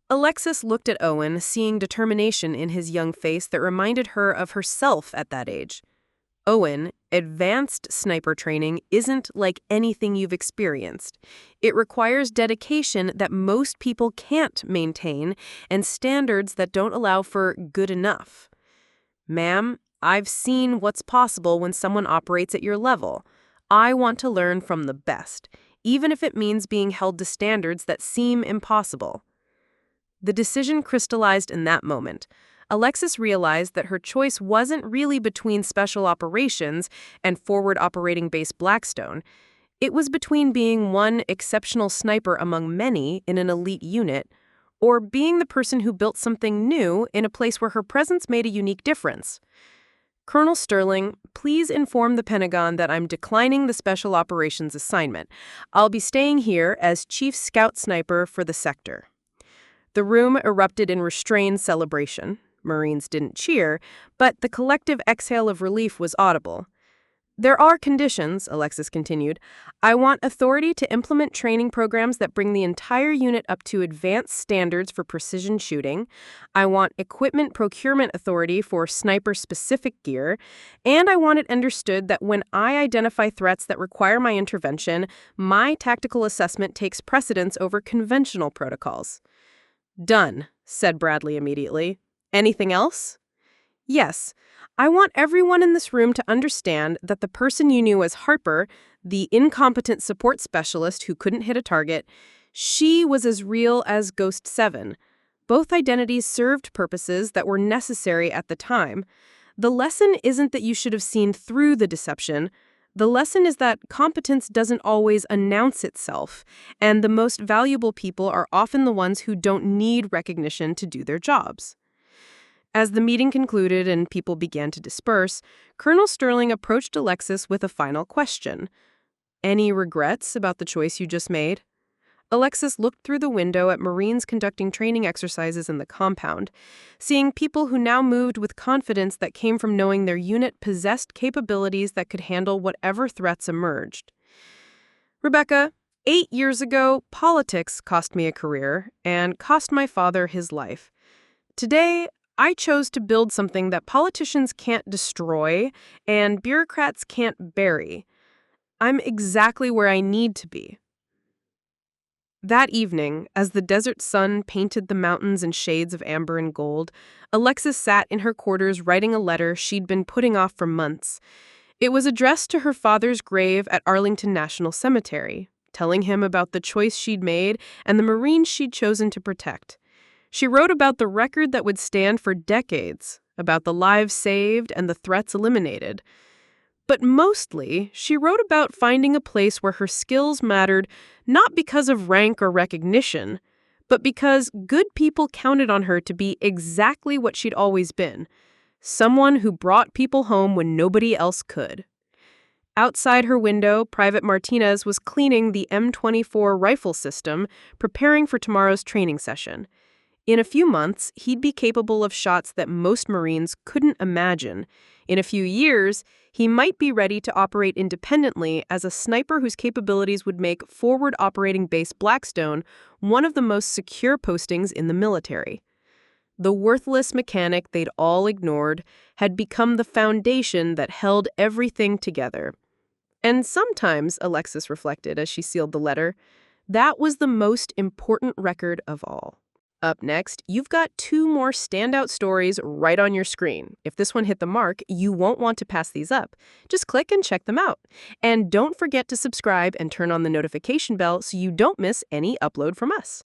Alexis looked at Owen, seeing determination in his young face that reminded her of herself at that age. "Owen, advanced sniper training isn't like anything you've experienced. It requires dedication that most people can't maintain and standards that don't allow for good enough. Ma'am, I've seen what's possible when someone operates at your level. I want to learn from the best, even if it means being held to standards that seem impossible." The decision crystallized in that moment. Alexis realized that her choice wasn't really between special operations and forward operating base Blackstone. It was between being one exceptional sniper among many in an elite unit, or being the person who built something new in a place where her presence made a unique difference. "Colonel Sterling, please inform the Pentagon that I'm declining the special operations assignment. I'll be staying here as chief scout sniper for the sector." The room erupted in restrained celebration. Marines didn't cheer, but the collective exhale of relief was audible. There are conditions, Alexis continued. I want authority to implement training programs that bring the entire unit up to advanced standards for precision shooting. I want equipment procurement authority for sniper-specific gear. And I want it understood that when I identify threats that require my intervention, my tactical assessment takes precedence over conventional protocols. Done, said Bradley immediately. Anything else? Yes. I want everyone in this room to understand that the person you knew as Harper, the incompetent support specialist who couldn't hit a target, she was as real as Ghost 7. Both identities served purposes that were necessary at the time. The lesson isn't that you should have seen through the deception. The lesson is that competence doesn't always announce itself, and the most valuable people are often the ones who don't need recognition to do their jobs. As the meeting concluded and people began to disperse, Colonel Sterling approached Alexis with a final question. Any regrets about the choice you just made? Alexis looked through the window at Marines conducting training exercises in the compound, seeing people who now moved with confidence that came from knowing their unit possessed capabilities that could handle whatever threats emerged. Rebecca, 8 years ago, politics cost me a career and cost my father his life. Today, I chose to build something that politicians can't destroy and bureaucrats can't bury. I'm exactly where I need to be. That evening, as the desert sun painted the mountains in shades of amber and gold, Alexis sat in her quarters writing a letter she'd been putting off for months. It was addressed to her father's grave at Arlington National Cemetery, telling him about the choice she'd made and the Marines she'd chosen to protect. She wrote about the record that would stand for decades, about the lives saved and the threats eliminated. But mostly, she wrote about finding a place where her skills mattered not because of rank or recognition, but because good people counted on her to be exactly what she'd always been, someone who brought people home when nobody else could. Outside her window, Private Martinez was cleaning the M24 rifle system, preparing for tomorrow's training session. In a few months, he'd be capable of shots that most Marines couldn't imagine. In a few years, he might be ready to operate independently as a sniper whose capabilities would make Forward Operating Base Blackstone one of the most secure postings in the military. The worthless mechanic they'd all ignored had become the foundation that held everything together. And sometimes, Alexis reflected as she sealed the letter, that was the most important record of all. Up next, you've got 2 more standout stories right on your screen. If this one hit the mark, you won't want to pass these up. Just click and check them out. And don't forget to subscribe and turn on the notification bell so you don't miss any upload from us.